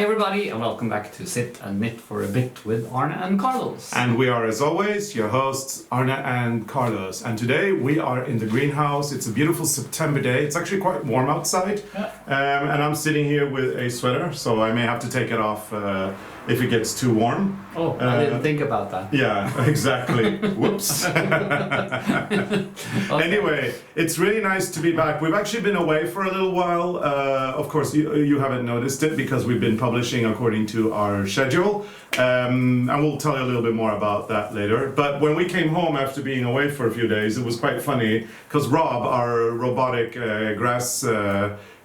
Hi everybody and welcome back to Sit and Knit for a Bit with Arne and Carlos. And we are, as always, your hosts, Arne and Carlos. And today we are in the greenhouse. It's a beautiful September day. It's actually quite warm outside. Yeah. And I'm sitting here with a sweater, so I may have to take it off if it gets too warm. Oh, I didn't think about that. Yeah, exactly. Whoops. Okay. Anyway, it's really nice to be back. We've actually been away for a little while. Of course, you haven't noticed it because we've been publishing according to our schedule. And we'll tell you a little bit more about that later. But when we came home after being away for a few days, it was quite funny because Rob, our robotic grass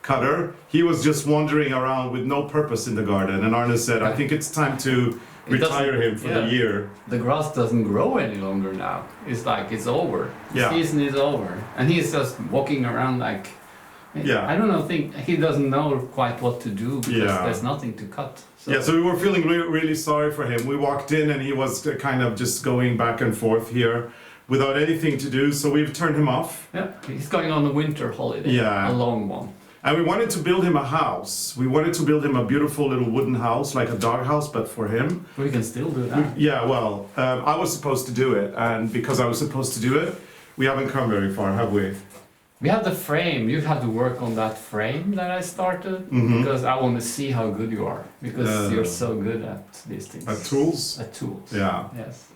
cutter, he was just wandering around with no purpose in the garden. And Arne said, I think it's time to retire him for the year. The grass doesn't grow any longer now. It's like it's over. The season is over. And he's just walking around like, I don't know, think he doesn't know quite what to do because there's nothing to cut. So we were feeling really sorry for him. We walked in and he was kind of just going back and forth here without anything to do. So we've turned him off. Yeah, he's going on a winter holiday, a long one. And we wanted to build him a house. We wanted to build him a beautiful little wooden house, like a dog house, but for him. We can still do that. I was supposed to do it. And because I was supposed to do it, we haven't come very far, have we? We have the frame. You have to work on that frame that I started because I want to see how good you are. Because you're so good at these things. At tools? At tools. Yeah. Yes.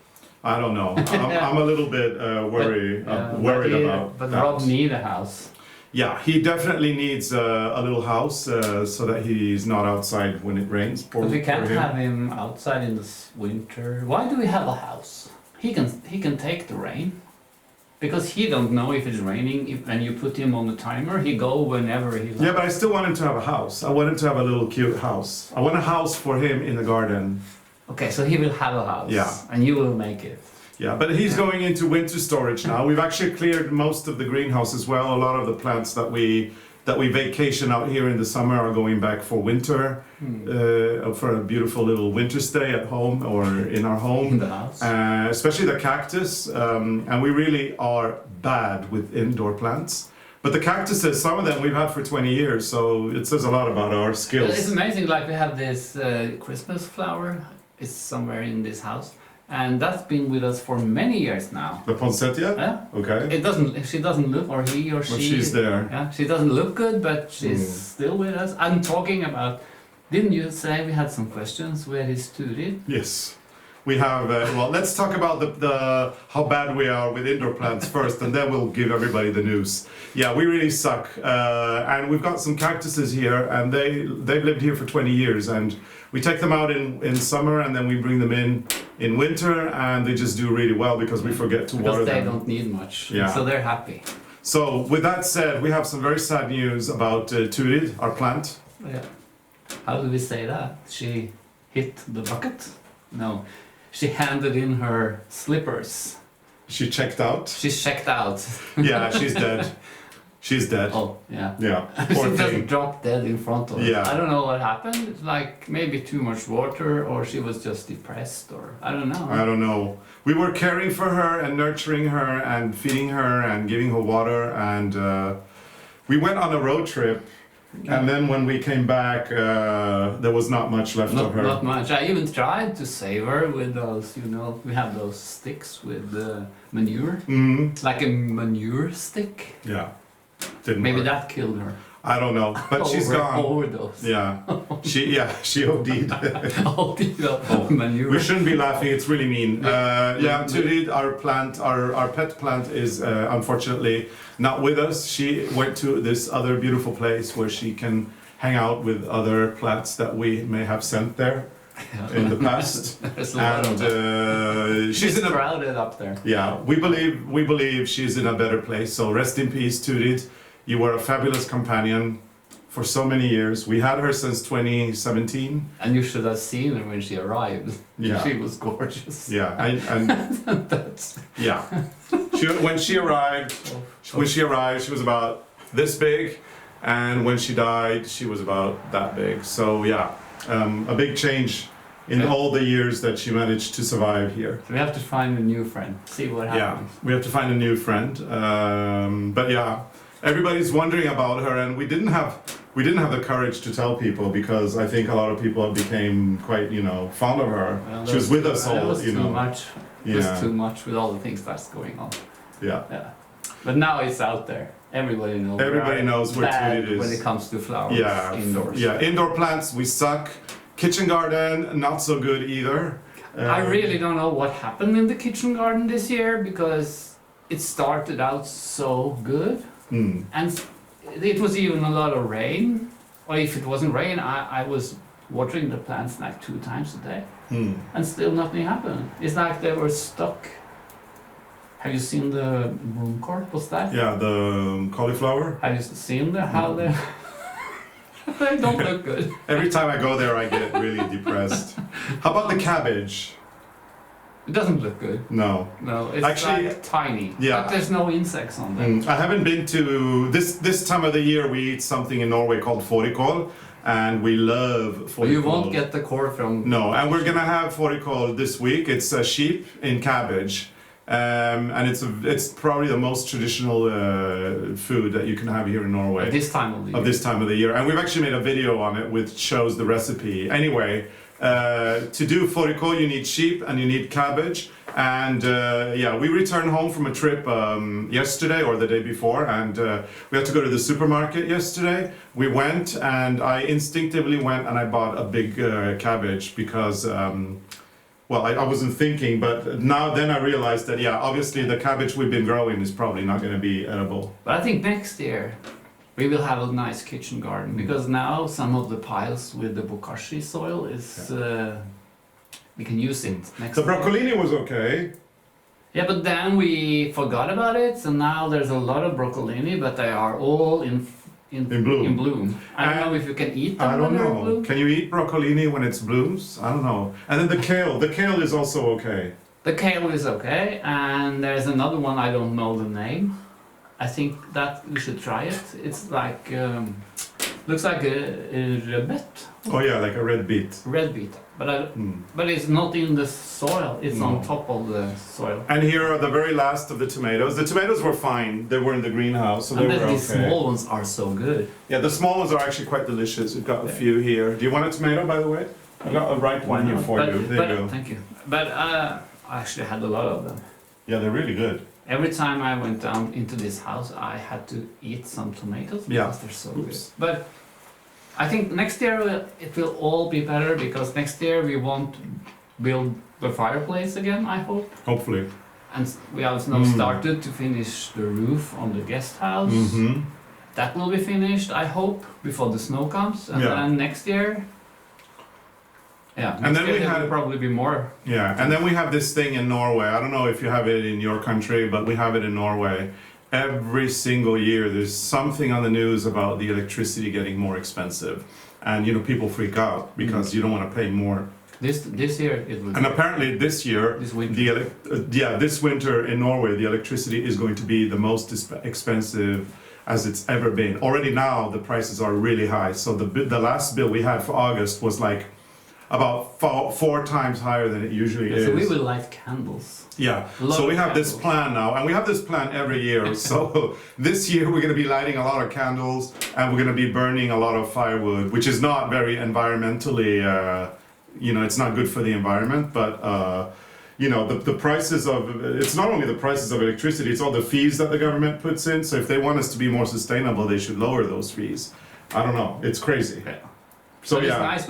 I don't know. I'm a little bit worried about But that. Rob needs a house. Yeah, he definitely needs a little house so that he's not outside when it rains. But we can't have him outside in this winter. Why do we have a house? He can take the rain. Because he don't know if it's raining, and you put him on the timer, he go whenever he likes. Yeah, but I still want him to have a house. I want him to have a little cute house. I want a house for him in the garden. Okay, so he will have a house. Yeah. And you will make it. Yeah, but he's going into winter storage now. We've actually cleared most of the greenhouse as well. A lot of the plants that we vacation out here in the summer are going back for winter, for a beautiful little winter stay at home or in our home. In the house. Especially the cactus. And we really are bad with indoor plants. But the cactuses, some of them we've had for 20 years, so it says a lot about our skills. It's amazing, like we have this Christmas flower. It's somewhere in this house. And that's been with us for many years now. The poinsettia? Yeah. Okay. She doesn't look, or he or she. Well, she's there. Yeah. She doesn't look good, but she's still with us. I'm talking about. Didn't you say we had some questions? Where is Torild? Yes. We have. Well, let's talk about the how bad we are with indoor plants first, and then we'll give everybody the news. Yeah, we really suck. And we've got some cactuses here, and they've lived here for 20 years, and we take them out in summer, and then we bring them in winter, and they just do really well because we forget to water them. Because they don't need much, so they're happy. So with that said, we have some very sad news about Torild, our plant. Yeah. How do we say that? She hit the bucket? No. She handed in her slippers. She checked out. She's checked out. Yeah, she's dead. She's dead. Oh, yeah. Yeah. She Poor just thing. dropped dead in front of us. Yeah. I don't know what happened. It's like maybe too much water, or she was just depressed, or I don't know. I don't know. We were caring for her and nurturing her and feeding her and giving her water, and we went on a road trip. And then when we came back, there was not much left of her. Not much. I even tried to save her with those, we have those sticks with manure. Like a manure stick. Yeah. Didn't Maybe work. that killed her. I don't know. But she's gone. Overdose. Yeah. She OD'd. Manure. We shouldn't be laughing, it's really mean. Torild, our plant, our pet plant is unfortunately not with us. She went to this other beautiful place where she can hang out with other plants that we may have sent there in the past. And she's crowded up there. Yeah, we believe she's in a better place. So rest in peace, Torild. You were a fabulous companion for so many years. We had her since 2017. And you should have seen her when she arrived. Yeah. She was gorgeous. Yeah, and yeah. When she arrived, she was about this big, and when she died, she was about that big. So yeah, a big change in all the years that she managed to survive here. So we have to find a new friend. See what happens. Yeah, we have to find a new friend. But yeah. Everybody's wondering about her, and we didn't have we didn't have the courage to tell people because I think a lot of people became quite, fond of her. Well, She was with us all, It was too much. It was Yeah. too much with all the things that's going on. Yeah. Yeah. But now it's out there. Everybody knows. Everybody knows what bad it is. when it comes to flowers Yeah. indoors. Yeah. Indoor plants, we suck. Kitchen garden, not so good either. I really don't know what happened in the kitchen garden this year because it started out so good. And it was even a lot of rain. Or if it wasn't rain, I was watering the plants like 2 times a day. And still nothing happened. It's like they were stuck. Have you seen the broom court? What's that? Yeah, the cauliflower. Have you seen how they... they don't look good. Every time I go there, I get really depressed. How about the cabbage? It doesn't look good. No. No, it's Actually, like tiny. yeah. But there's no insects on them. I haven't been to this time of the year. We eat something in Norway called fårikål, and we love fårikål. But you won't get the core from... No, and we're gonna have fårikål this week. It's a sheep in cabbage, and it's probably the most traditional food that you can have here in Norway. At this time of the year. Of this time of the year, and we've actually made a video on it which shows the recipe. Anyway, to do fårikål you need sheep and you need cabbage, and we returned home from a trip yesterday or the day before, and we had to go to the supermarket yesterday. We went, and I instinctively went and I bought a big cabbage because I wasn't thinking, but then I realized that obviously the cabbage we've been growing is probably not going to be edible. But I think next year we will have a nice kitchen garden because now some of the piles with the bokashi soil is we can use it next The year. broccolini was okay. Yeah, but then we forgot about it, so now there's a lot of broccolini, but they are all in bloom. I don't know if you can eat them I don't when they're in know. bloom. Can you eat broccolini when it's blooms? I don't know. And then the kale is also okay. The kale is okay, and there's another one, I don't know the name. I think that we should try it. It's like, looks like a rebet. Oh yeah, like a red beet. Red beet, but it's not in the soil, it's on top of the soil. And here are the very last of the tomatoes. The tomatoes were fine. They were in the greenhouse, so And they were okay. the small ones are so good. Yeah, the small ones are actually quite delicious. We've got a few here. Do you want a tomato, by the way? I've got a ripe one here for you. There you go. Thank you. But I actually had a lot of them. Yeah, they're really good. Every time I went down into this house, I had to eat some tomatoes because they're so good. But I think next year it will all be better because next year we won't build the fireplace again, I hope. Hopefully. And we also now started to finish the roof on the guest house. That will be finished, I hope, before the snow comes. And then next year... and then we will probably be more. Yeah, and then we have this thing in Norway. I don't know if you have it in your country, but we have it in Norway. Every single year there's something on the news about the electricity getting more expensive. And people freak out because you don't want to pay more. This year it will. And apparently this year, this winter. This winter in Norway, the electricity is going to be the most expensive as it's ever been. Already now the prices are really high. So the last bill we had for August was like about 4 times higher than it usually is. So we will light candles. Yeah, so we have this plan now, and we have this plan every year. So this year we're going to be lighting a lot of candles, and we're going to be burning a lot of firewood, which is not very environmentally, it's not good for the environment, but the prices of, it's not only the prices of electricity, it's all the fees that the government puts in. So if they want us to be more sustainable, they should lower those fees. I don't know, it's crazy. Yeah. So it's nice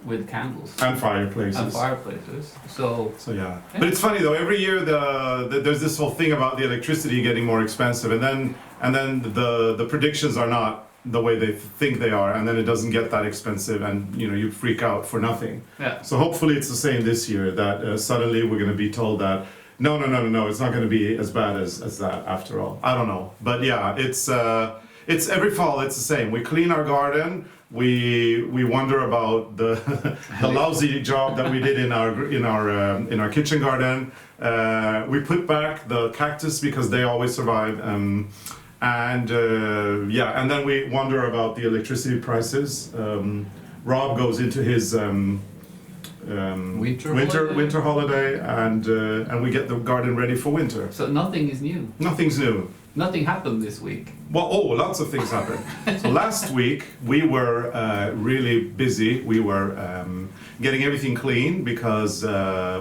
with candles and fireplaces. So yeah. But it's funny though. Every year there's this whole thing about the electricity getting more expensive, and then the predictions are not the way they think they are, and then it doesn't get that expensive, and you freak out for nothing. Yeah. So hopefully it's the same this year. That suddenly we're going to be told that no, it's not going to be as bad as that after all. I don't know, but yeah, it's every fall it's the same. We clean our garden. We wonder about the lousy job that we did in our kitchen garden. We put back the cactus because they always survive, and then we wonder about the electricity prices. Rob goes into his winter holiday, and we get the garden ready for winter. So nothing is new. Nothing's new. Nothing happened this week. Well, lots of things happened. So last week we were really busy. We were getting everything clean because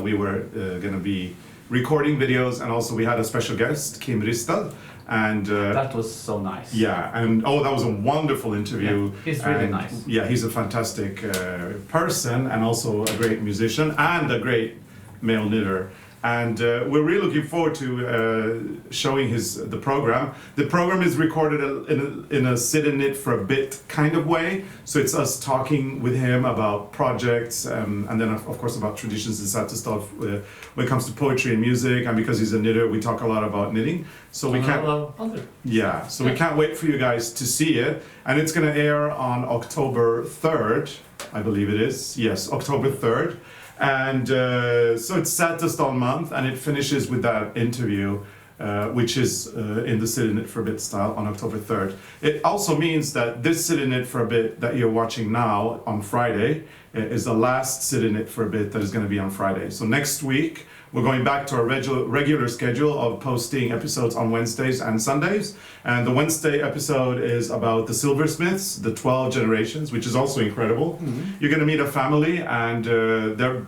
we were going to be recording videos, and also we had a special guest, Kim Ristad. And that was so nice. Yeah, and that was a wonderful interview. Yeah, he's really nice. Yeah, he's a fantastic person, and also a great musician and a great male knitter. And we're really looking forward to showing the program. The program is recorded in a sit and knit for a bit kind of way. So it's us talking with him about projects, and then of course about traditions in Setesdal when it comes to poetry and music. And because he's a knitter, we talk a lot about knitting. So we can't. We can't wait for you guys to see it. And it's going to air on October 3rd, I believe it is. Yes, October 3rd. And so it's Setesdal month, and it finishes with that interview, which is in the Sit in It for a Bit style on October 3rd. It also means that this Sit in It for a Bit that you're watching now on Friday is the last Sit in It for a Bit that is going to be on Friday. So next week, we're going back to our regular schedule of posting episodes on Wednesdays and Sundays. And the Wednesday episode is about the Silversmiths, the 12 generations, which is also incredible. Mm-hmm. You're going to meet a family, and the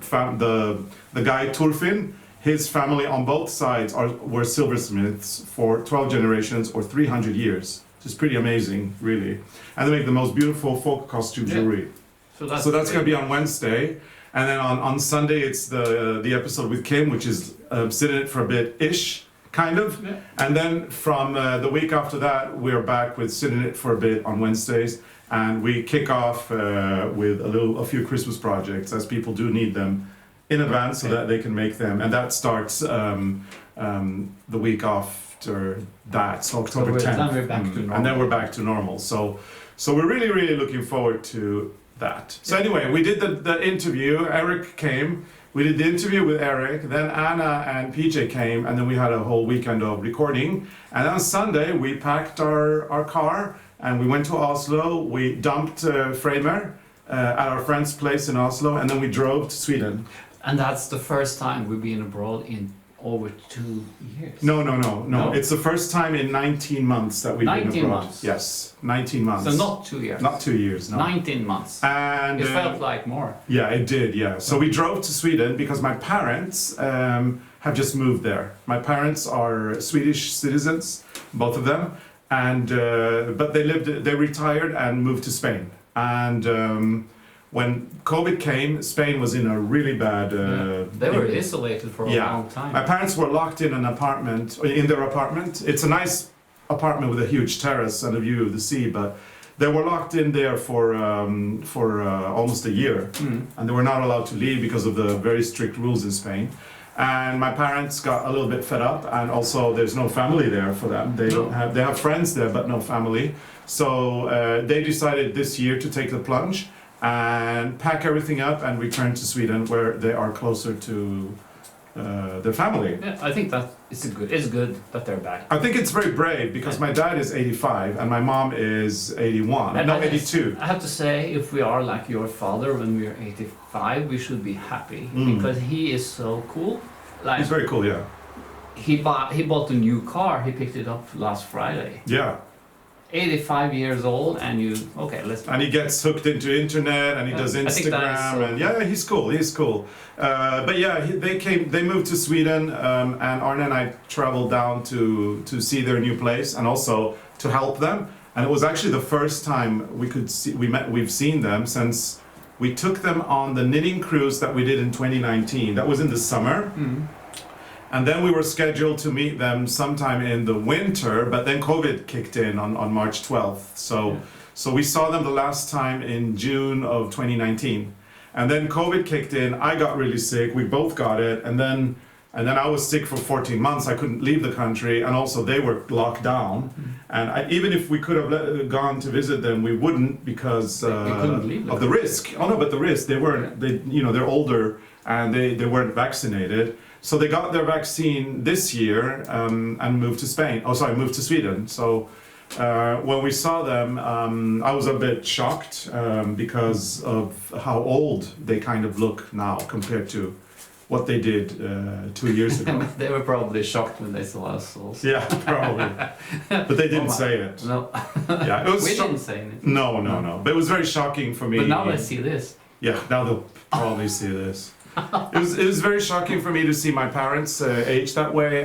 guy Torfinn, his family on both sides were silversmiths for 12 generations or 300 years. It's pretty amazing, really. And they make the most beautiful folk costume jewelry. So that's going to be on Wednesday. And then on Sunday, it's the episode with Kim, which is Sit in It for a Bit-ish, kind of. Yeah. And then from the week after that, we're back with Sit in It for a Bit on Wednesdays. And we kick off with a few Christmas projects, as people do need them in advance so that they can make them. And that starts the week after that, so October 10th. Then we're back to normal. And then we're back to normal. So we're really, really looking forward to that. So anyway, we did the interview. Eric came. We did the interview with Eric. Then Anna and PJ came, and then we had a whole weekend of recording. And on Sunday, we packed our car and we went to Oslo. We dumped Framer at our friend's place in Oslo, and then we drove to Sweden. And that's the first time we've been abroad in over 2 years. No. It's the first time in 19 months that we've been abroad. 19 months? Yes, 19 months. So not 2 years? Not 2 years, no. 19 months. And it felt like more. Yeah, it did, yeah. So we drove to Sweden because my parents have just moved there. My parents are Swedish citizens, both of them. And but they retired and moved to Spain. And when COVID came, Spain was in a really bad... They were isolated for a long time. My parents were locked in in their apartment. It's a nice apartment with a huge terrace and a view of the sea, but they were locked in there for almost a year. Mm. And they were not allowed to leave because of the very strict rules in Spain. And my parents got a little bit fed up, and also there's no family there for them. They have friends there, but no family. So they decided this year to take the plunge and pack everything up and return to Sweden, where they are closer to their family. Yeah, I think that it's good that they're back. I think it's very brave because my dad is 85 and my mom is 81. And 82. I have to say, if we are like your father when we are 85, we should be happy because he is so cool. He's very cool, yeah. He bought a new car. He picked it up last Friday. Yeah. 85 years old, and and he gets hooked into internet, and he does Instagram, and he's cool. But yeah, they moved to Sweden, and Arne and I traveled down to see their new place and also to help them. And it was actually the first time we've seen them since we took them on the knitting cruise that we did in 2019. That was in the summer. Mm-hmm. And then we were scheduled to meet them sometime in the winter, but then COVID kicked in on March 12th. So we saw them the last time in June of 2019. And then COVID kicked in, I got really sick, we both got it, and then I was sick for 14 months, I couldn't leave the country, and also they were locked down. Mm-hmm. And even if we could have gone to visit them, we wouldn't because of the risk. Oh no, but the risk, they're older and they weren't vaccinated. So they got their vaccine this year and moved to Sweden. So when we saw them, I was a bit shocked because of how old they kind of look now compared to what they did 2 years ago. They were probably shocked when they saw us also. Yeah, probably. But they didn't say it. No. Yeah, it was We didn't say anything. No. But it was very shocking for me. But now they see this. Yeah, now they'll probably see this. It was very shocking for me to see my parents age that way,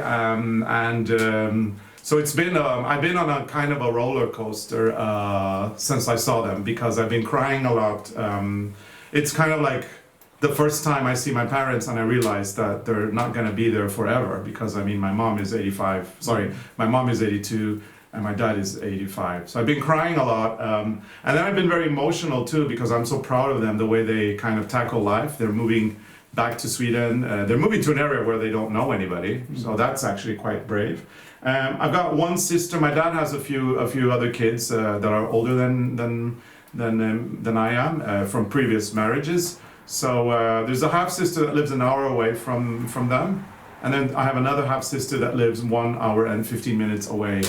so it's been I've been on a kind of a roller coaster since I saw them because I've been crying a lot. It's kind of like the first time I see my parents and I realize that they're not going to be there forever because I mean my mom is 85. Sorry, my mom is 82. And my dad is 85. So I've been crying a lot. And then I've been very emotional too because I'm so proud of them, the way they kind of tackle life. They're moving back to Sweden. They're moving to an area where they don't know anybody. So that's actually quite brave. I've got one sister. My dad has a few other kids that are older than I am from previous marriages. So there's a half sister that lives an hour away from them. And then I have another half sister that lives 1 hour and 15 minutes away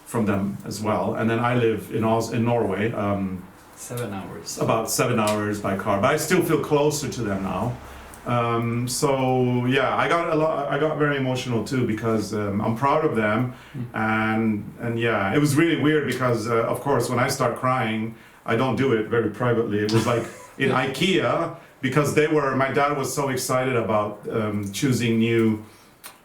from them as well, and then I live in Norway. 7 hours. About 7 hours by car, but I still feel closer to them now. So yeah, I got very emotional too because I'm proud of them, and yeah, it was really weird because of course when I start crying, I don't do it very privately. It was like in IKEA because my dad was so excited about choosing new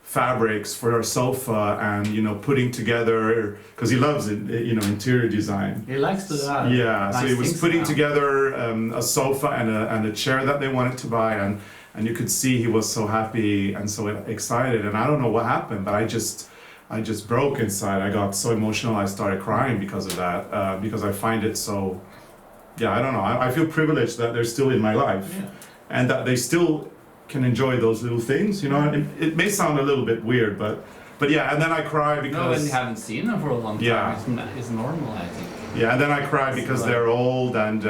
fabrics for our sofa and putting together because he loves it, interior design. He likes to do that. Yeah, nice so he was putting now. together a sofa and a chair that they wanted to buy, and you could see he was so happy and so excited. And I don't know what happened, but I just broke inside. I got so emotional. I started crying because of that because I find it so. Yeah, I don't know. I feel privileged that they're still in my life, and that they still can enjoy those little things, it may sound a little bit weird, but yeah, and then I cry because... No, when you haven't seen them for a long time, it's normal, I think. Yeah, and then I cry because they're old, and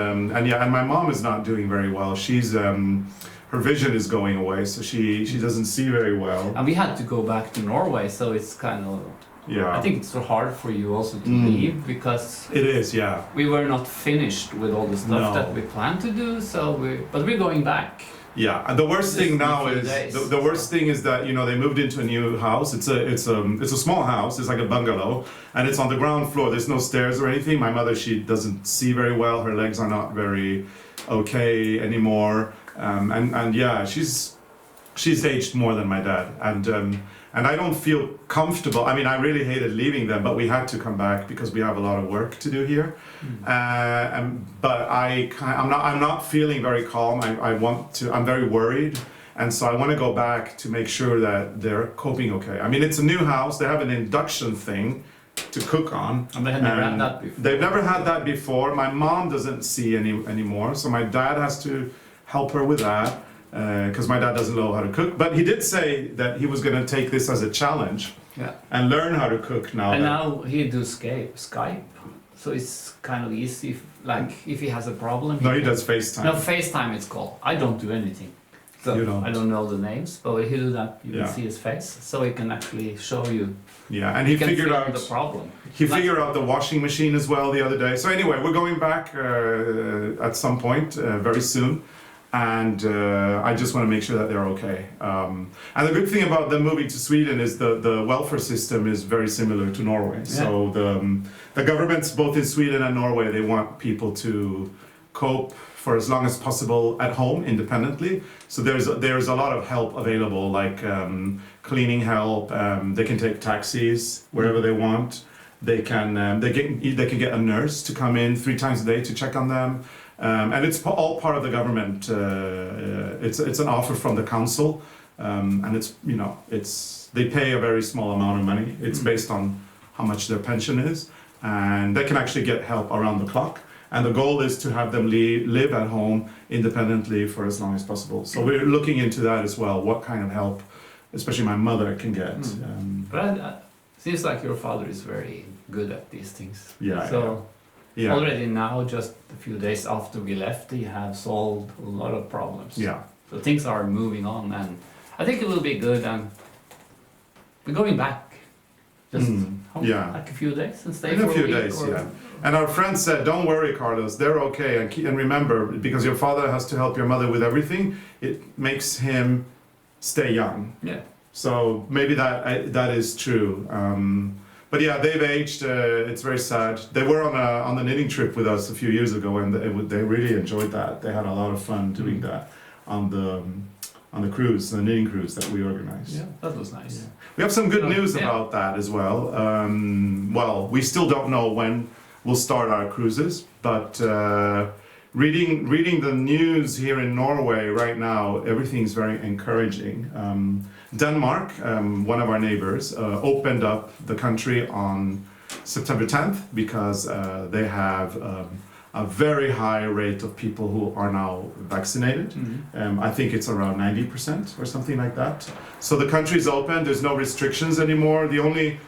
my mom is not doing very well. She's, her vision is going away, so she doesn't see very well. And we had to go back to Norway, so it's kind of... Yeah. I think it's so hard for you also to leave because... It is, yeah. We were not finished with all the stuff that we planned to do, but we're going back. Yeah, and the worst thing now is the worst thing is that they moved into a new house. It's a small house. It's like a bungalow, and it's on the ground floor. There's no stairs or anything. My mother, she doesn't see very well. Her legs are not very okay anymore, and yeah, she's aged more than my dad, and I don't feel comfortable. I mean, I really hated leaving them, but we had to come back because we have a lot of work to do here. But I'm not feeling very calm. I'm very worried, and so I want to go back to make sure that they're coping okay. I mean, it's a new house. They have an induction thing to cook on. And they had never had that before. They've never had that before. My mom doesn't see anymore, so my dad has to help her with that. Because my dad doesn't know how to cook, but he did say that he was going to take this as a challenge and learn how to cook now. And now he do Skype, so it's kind of easy. Like if he has a problem. He does FaceTime. No, FaceTime it's called. I don't do anything. So I don't know the names, but when he do that, you can see his face, so he can actually show you. Yeah, and he figured out the problem. He figured out the washing machine as well the other day. So anyway, we're going back at some point very soon. And I just want to make sure that they're okay. And the good thing about them moving to Sweden is the welfare system is very similar to Norway. Yeah. So the governments both in Sweden and Norway, they want people to cope for as long as possible at home independently. So there's a lot of help available, like cleaning help. They can take taxis wherever they want. They can get a nurse to come in 3 times a day to check on them. And it's all part of the government. It's an offer from the council, and they pay a very small amount of money. It's based on how much their pension is, and they can actually get help around the clock. And the goal is to have them live at home independently for as long as possible. So we're looking into that as well. What kind of help, especially my mother, can get. But it seems like your father is very good at these things. Yeah. So. Yeah. Already now, just a few days after we left, he have solved a lot of problems. Yeah. So things are moving on, and I think it will be good. And we're going back. Just home like a few days and stay in for a few week days. or... Yeah. And our friend said, "Don't worry, Carlos. They're okay. And remember, because your father has to help your mother with everything, it makes him stay young." Yeah. So maybe that is true. But yeah, they've aged. It's very sad. They were on a knitting trip with us a few years ago, and they really enjoyed that. They had a lot of fun doing that on the cruise, the knitting cruise that we organized. Yeah, that was nice. Yeah. We have some good news about that as well. Well, we still don't know when we'll start our cruises, but reading the news here in Norway right now, everything's very encouraging. Denmark, one of our neighbors, opened up the country on September 10th because they have a very high rate of people who are now vaccinated. I think it's around 90% or something like that. So the country is open. There's no restrictions anymore. The only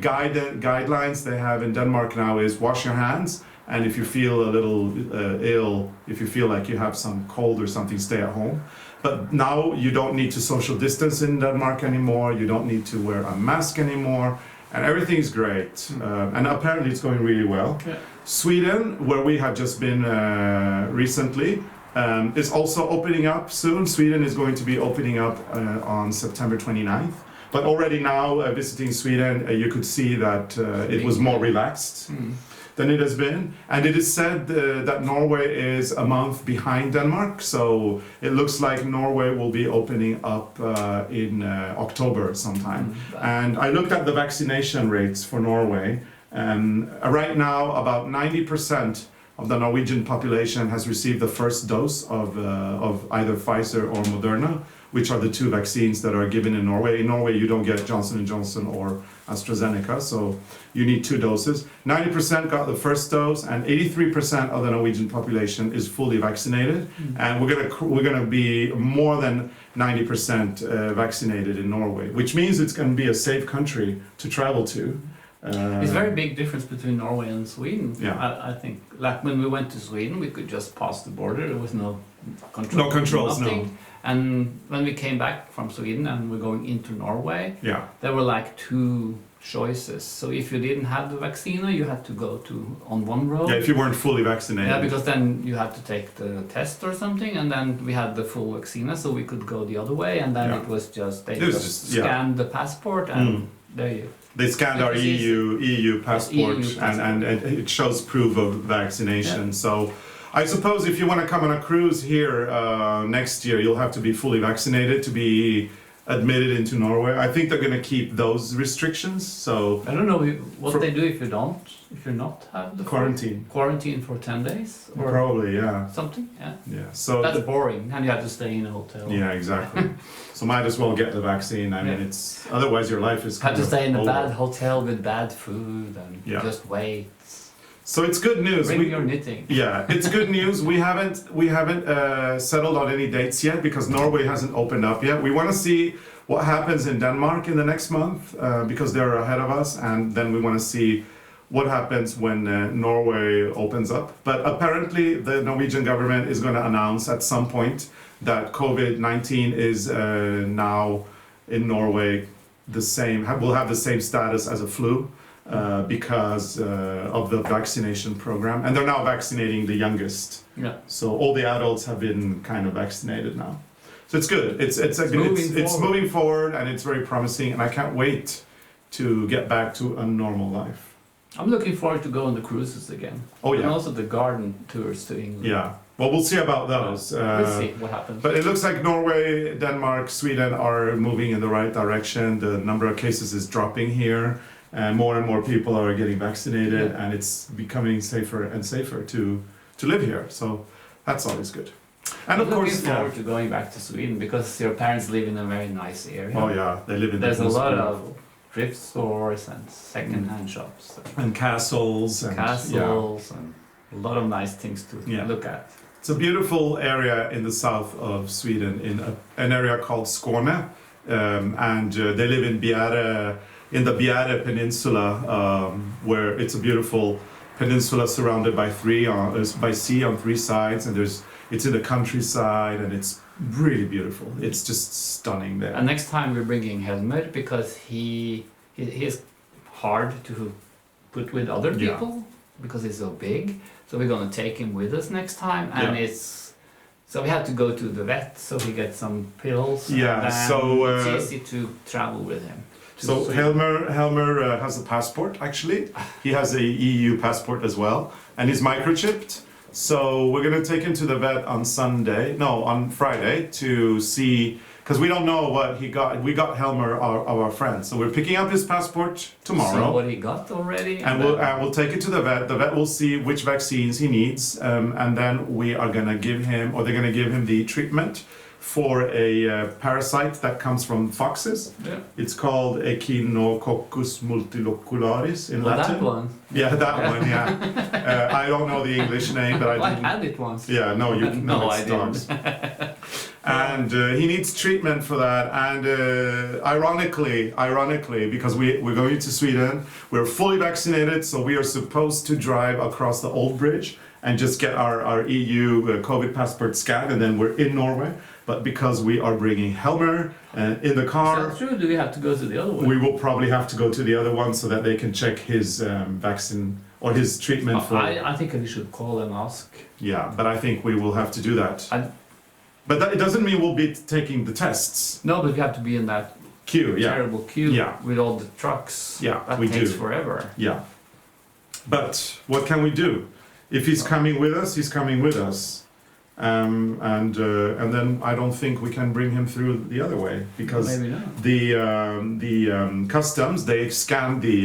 guidelines they have in Denmark now is wash your hands, and if you feel a little ill, if you feel like you have some cold or something, stay at home. But now you don't need to social distance in Denmark anymore. You don't need to wear a mask anymore, and everything's great. And apparently it's going really well. Yeah. Sweden, where we have just been recently, is also opening up soon. Sweden is going to be opening up on September 29th. But already now, visiting Sweden, you could see that it was more relaxed than it has been. And it is said that Norway is a month behind Denmark. So it looks like Norway will be opening up in October sometime. And I looked at the vaccination rates for Norway. Right now, about 90% of the Norwegian population has received the first dose of either Pfizer or Moderna, which are the two vaccines that are given in Norway. In Norway, you don't get Johnson & Johnson or AstraZeneca, so you need 2 doses. 90% got the first dose, and 83% of the Norwegian population is fully vaccinated. And we're gonna be more than 90% vaccinated in Norway, which means it's gonna be a safe country to travel to. It's a very big difference between Norway and Sweden. Yeah. I think, like when we went to Sweden, we could just pass the border. There was no control. No controls, nothing. no. And when we came back from Sweden and we're going into Norway, there were like 2 choices. So if you didn't have the vaccine, you had to go on one road. Yeah, if you weren't fully vaccinated. Yeah, because then you had to take the test or something, and then we had the full vaccine, so we could go the other way. And then it was just they just scanned the passport, and there you. They scanned our EU passport, and it shows proof of vaccination. Yeah. So I suppose if you want to come on a cruise here next year, you'll have to be fully vaccinated to be admitted into Norway. I think they're going to keep those restrictions. So I don't know what they do if you not have the quarantine for 10 days or probably something. Yeah. So that's boring, and you have to stay in a hotel. Yeah, exactly. So might as well get the vaccine. I mean, it's otherwise your life is. Have to stay in a bad hotel with bad food and just wait. So it's good news. Bring your knitting. Yeah, it's good news. We haven't settled on any dates yet because Norway hasn't opened up yet. We want to see what happens in Denmark in the next month because they're ahead of us, and then we want to see what happens when Norway opens up. But apparently, the Norwegian government is going to announce at some point that COVID-19 is now in Norway will have the same status as a flu. Because of the vaccination program, and they're now vaccinating the youngest. Yeah. So all the adults have been kind of vaccinated now. So it's good. It's moving forward, and it's very promising. And I can't wait to get back to a normal life. I'm looking forward to go on the cruises again. Oh yeah. And also the garden tours to England. Yeah. Well, we'll see about those. We'll see what happens. But it looks like Norway, Denmark, Sweden are moving in the right direction. The number of cases is dropping here. And more people are getting vaccinated, and it's becoming safer and safer to live here. So that's always good. And of course, looking forward to going back to Sweden because your parents live in a very nice area. Oh yeah, they live in. There's a lot of thrift stores and second-hand shops and castles and a lot of nice things to look at. It's a beautiful area in the south of Sweden, in an area called Skåne, and they live in Bjäre. In the Bjäre Peninsula, where it's a beautiful peninsula surrounded by sea on 3 sides, and it's in the countryside, and it's really beautiful. It's just stunning there. And next time we're bringing Helmer because he is hard to put with other people because he's so big. So we're gonna take him with us next time, and so we have to go to the vet so he gets some pills. Yeah, and so it's easy to travel with him. So Helmer has a passport. Actually, he has a EU passport as well, and he's microchipped. So we're gonna take him to the vet on Friday to see, because we don't know what he got. We got Helmer, our friend, so we're picking up his passport tomorrow. See what he got already, and we'll take it to the vet. The vet will see which vaccines he needs, and then we are gonna give him, or they're gonna give him the treatment for a parasite that comes from foxes. Yeah. It's called Echinococcus multilocularis in Latin. That one. Yeah, that one. Yeah. I don't know the English name, but I had it once. Yeah, no, you no, it's I dogs. didn't. And he needs treatment for that. And ironically, because we're going to Sweden, we're fully vaccinated, so we are supposed to drive across the old bridge and just get our EU COVID passport scanned, and then we're in Norway. But because we are bringing Helmer in the car, Is that true? Do we have to go to the other one? we will probably have to go to the other one so that they can check his vaccine or his treatment for. I think we should call and ask. Yeah, but I think we will have to do that. But it doesn't mean we'll be taking the tests. No, but we have to be in that Queue, terrible queue Yeah. with all the trucks. Yeah, that we takes do. forever. Yeah. But what can we do? If he's coming with us, he's coming with us. And then I don't think we can bring him through the other way because Maybe not. the customs, they scan the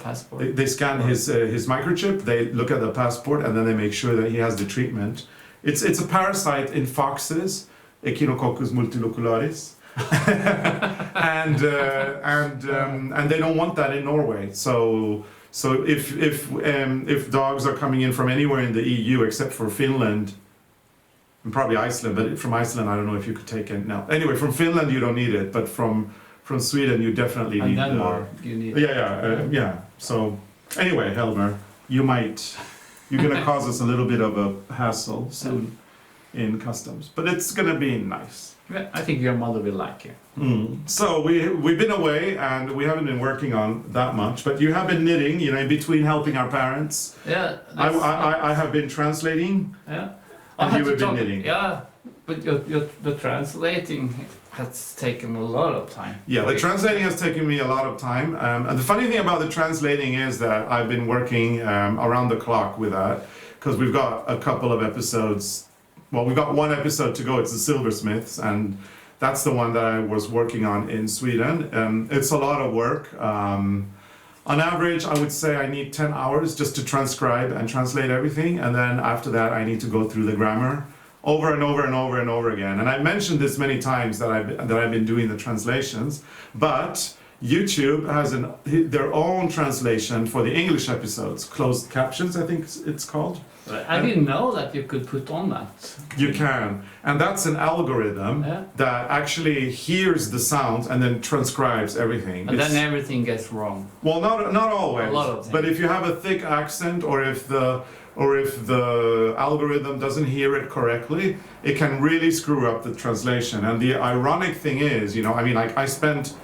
passport. they scan his microchip. They look at the passport and then they make sure that he has the treatment. It's a parasite in foxes, Echinococcus multilocularis, and they don't want that in Norway. So if dogs are coming in from anywhere in the EU except for Finland. And probably Iceland, but from Iceland, I don't know if you could take it now. Anyway, from Finland, you don't need it, but from Sweden, you definitely need it. And Denmark, you need it. Yeah. So, anyway, Helmer, you're going to cause us a little bit of a hassle soon in customs, but it's going to be nice. Yeah, I think your mother will like you. So we've been away and we haven't been working on that much, but you have been knitting, in between helping our parents. Yeah. I have been translating. Yeah. And you have been knitting. Yeah, but the translating has taken a lot of time. Yeah, the translating has taken me a lot of time. And the funny thing about the translating is that I've been working around the clock with that because we've got a couple of episodes. Well, we've got one episode to go. It's the Silversmiths, and that's the one that I was working on in Sweden. It's a lot of work. On average, I would say I need 10 hours just to transcribe and translate everything. And then after that, I need to go through the grammar over and over and over and over again. And I mentioned this many times that I've been doing the translations, but YouTube has their own translation for the English episodes, closed captions, I think it's called. I didn't know that you could put on that. You can, and that's an algorithm that actually hears the sounds and then transcribes everything. And then everything gets wrong. Well, not always. A lot of things. But if you have a thick accent, or if the algorithm doesn't hear it correctly, it can really screw up the translation. And the ironic thing is, I spent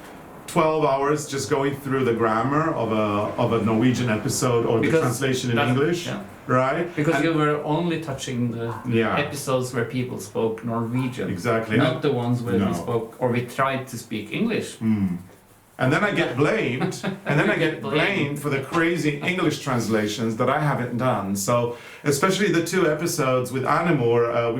12 hours just going through the grammar of a Norwegian episode or the translation in English. Yeah. Right? Because you were only touching the episodes where people spoke Norwegian. Exactly. Not the ones where we spoke, or we tried to speak English. And then I get blamed, for the crazy English translations that I haven't done. So, especially the two episodes with Annemor,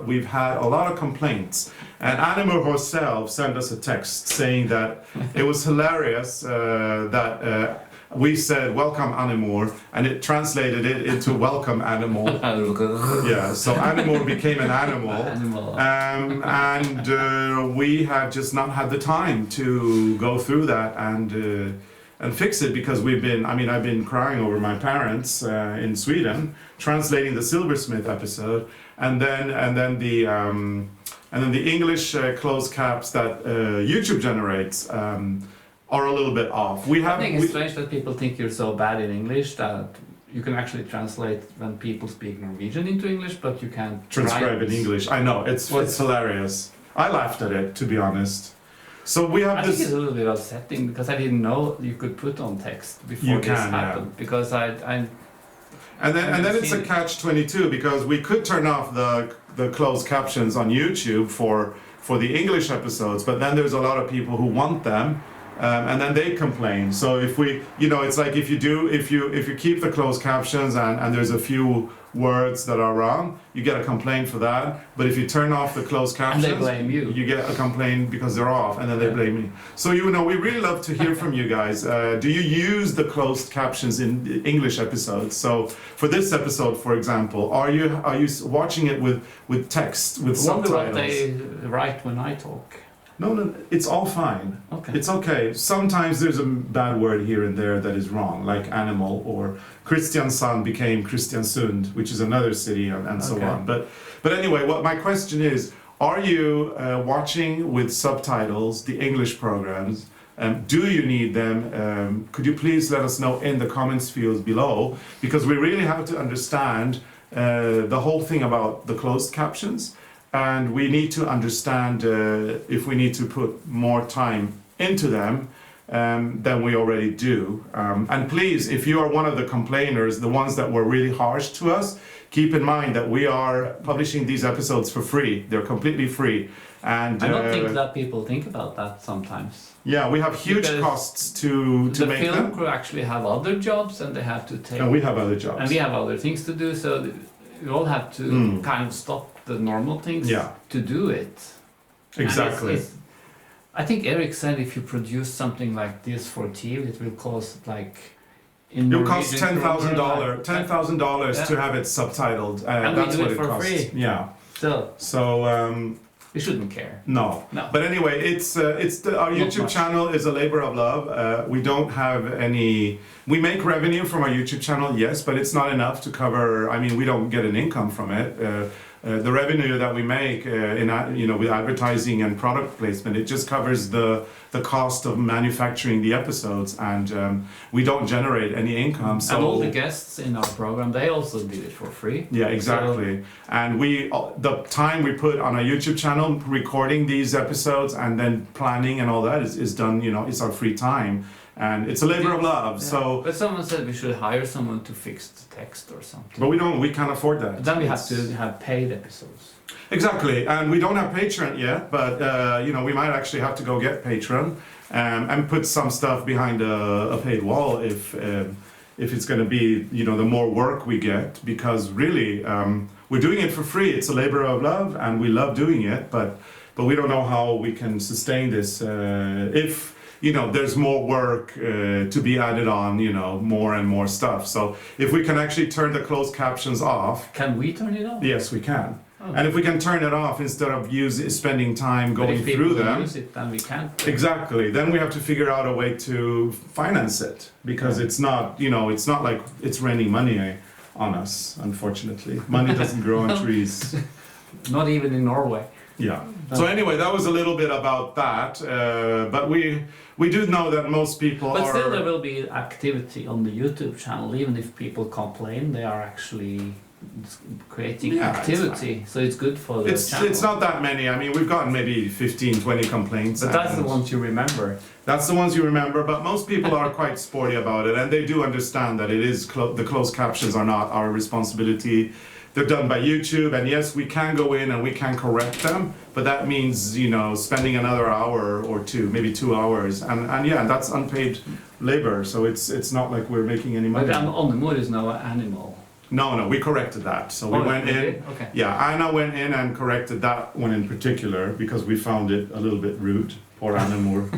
we've had a lot of complaints. And Annemor herself sent us a text saying that it was hilarious that we said "Welcome Annemor," and it translated it into "Welcome Animal." Yeah, so Annemor became an animal, and we had just not had the time to go through that and fix it because I've been crying over my parents in Sweden, translating the Silversmith episode, and then the English closed caps that YouTube generates. Are a little bit off. I think it's strange that people think you're so bad in English that you can actually translate when people speak Norwegian into English, but you can't transcribe in English. I know, it's hilarious. I laughed at it, to be honest. So we have I this. think it's a little bit upsetting because I didn't know you could put on text before this happened. Because I and then it's a catch-22 because we could turn off the closed captions on YouTube for the English episodes, but then there's a lot of people who want them. And then they complain. So if we, it's like if you keep the closed captions and there's a few words that are wrong, you get a complaint for that. But if you turn off the closed captions, and they blame you. You get a complaint because they're off, and then they blame me. So we really love to hear from you guys. Do you use the closed captions in the English episodes? So for this episode, for example, are you watching it with text, with subtitles? I wonder what they write when I talk. No, it's all fine. Okay. It's okay. Sometimes there's a bad word here and there that is wrong, like animal, or Kristiansand became Kristiansund, which is another city, and so on. But anyway, what my question is, are you watching with subtitles the English programs? Do you need them? Could you please let us know in the comments fields below? Because we really have to understand the whole thing about the closed captions. And we need to understand if we need to put more time into them than we already do. And please, if you are one of the complainers, the ones that were really harsh to us, keep in mind that we are publishing these episodes for free. They're completely free. And I don't think that people think about that sometimes. Yeah, we have huge costs to make them. The film crew actually have other jobs, and they have to take. And we have other jobs. And we have other things to do, so we all have to kind of stop the normal things to do it. Exactly. I think Eric said if you produce something like this for TV, it will cost like. It will cost $10,000 to have it subtitled. And that's we do what it for costs. free. Yeah. So we shouldn't care. No. But anyway, our YouTube channel is a labor of love. We don't have any. We make revenue from our YouTube channel, yes, but it's not enough to cover. I mean, we don't get an income from it. The revenue that we make with advertising and product placement, it just covers the cost of manufacturing the episodes, and we don't generate any income. So, and all the guests in our program, they also did it for free. Yeah, exactly. And the time we put on our YouTube channel recording these episodes and then planning and all that is done. It's our free time. And it's a labor of love. Yeah. So, but someone said we should hire someone to fix the text or something. But we don't. We can't afford that. But then we have to have paid episodes. Exactly, and we don't have Patreon yet. But we might actually have to go get Patreon and put some stuff behind a paid wall if it's going to be the more work we get, because really we're doing it for free. It's a labor of love, and we love doing it. But we don't know how we can sustain this if. There's more work to be added on, more and more stuff. So if we can actually turn the closed captions off. Can we turn it off? Yes, we can. Oh. And if we can turn it off instead of spending time going through them. Use it, then we can't. Exactly. Then we have to figure out a way to finance it, because it's not, it's not like it's raining money on us, unfortunately. Money doesn't grow on trees. Not even in Norway. Yeah. So anyway, that was a little bit about that, but we do know that most people But still there will be activity on the YouTube channel, even if people complain, they are actually creating activity, so it's good for the channel. It's not that many. I mean, we've gotten maybe 15, 20 complaints. But that's the ones you remember. That's the ones you remember, but most people are quite sporty about it, and they do understand that it is the closed captions are not our responsibility. They're done by YouTube, and yes, we can go in and we can correct them, but that means, spending another hour or two, maybe 2 hours, and that's unpaid labor, so it's not like we're making any money. But Annemor is no animal. No, we corrected that. So we went in. Okay. Yeah, Anna went in and corrected that one in particular because we found it a little bit rude. Poor Annemor.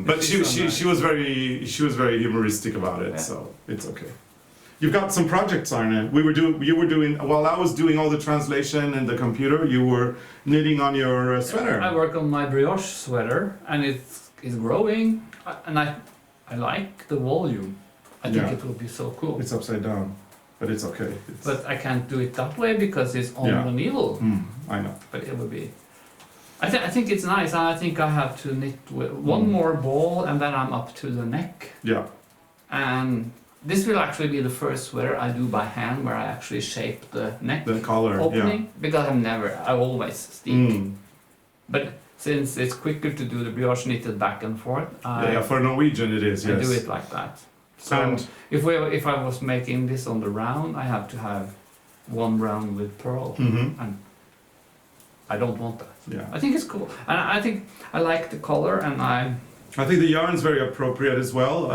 But she was very humoristic about it, so it's okay. You've got some projects, Arne. You were doing while I was doing all the translation in the computer. You were knitting on your sweater. I work on my brioche sweater, and it's growing, and I like the volume. I think it will be so cool. It's upside down, but it's okay. But I can't do it that way because it's on the needle. I know. But it will be. I think it's nice. I think I have to knit one more ball, and then I'm up to the neck. Yeah. And this will actually be the first sweater I do by hand, where I actually shape the neck the collar opening, because I always steam. But since it's quicker to do the brioche knitted back and forth, for Norwegian it is, yes. I do it like that. So And if I was making this on the round, I have to have one round with pearl, and I don't want that. yeah. I think it's cool, and I think I like the color, and I think the yarn's very appropriate as well.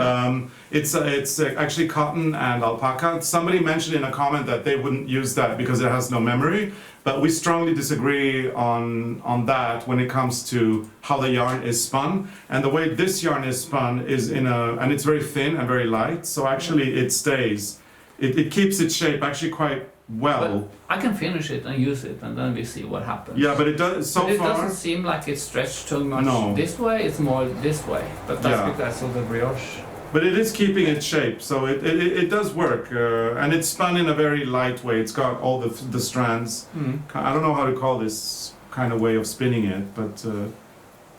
It's actually cotton and alpaca. Somebody mentioned in a comment that they wouldn't use that because it has no memory, but we strongly disagree on that when it comes to how the yarn is spun. And the way this yarn is spun is and it's very thin and very light, so actually it stays. It keeps its shape actually quite well. But I can finish it and use it, and then we see what happens. Yeah, but it does But it doesn't seem like it's stretched too much this way. It's more this way, but that's because of the brioche. But it is keeping its shape, so it does work, and it's spun in a very light way. It's got all the strands. I don't know how to call this kind of way of spinning it, but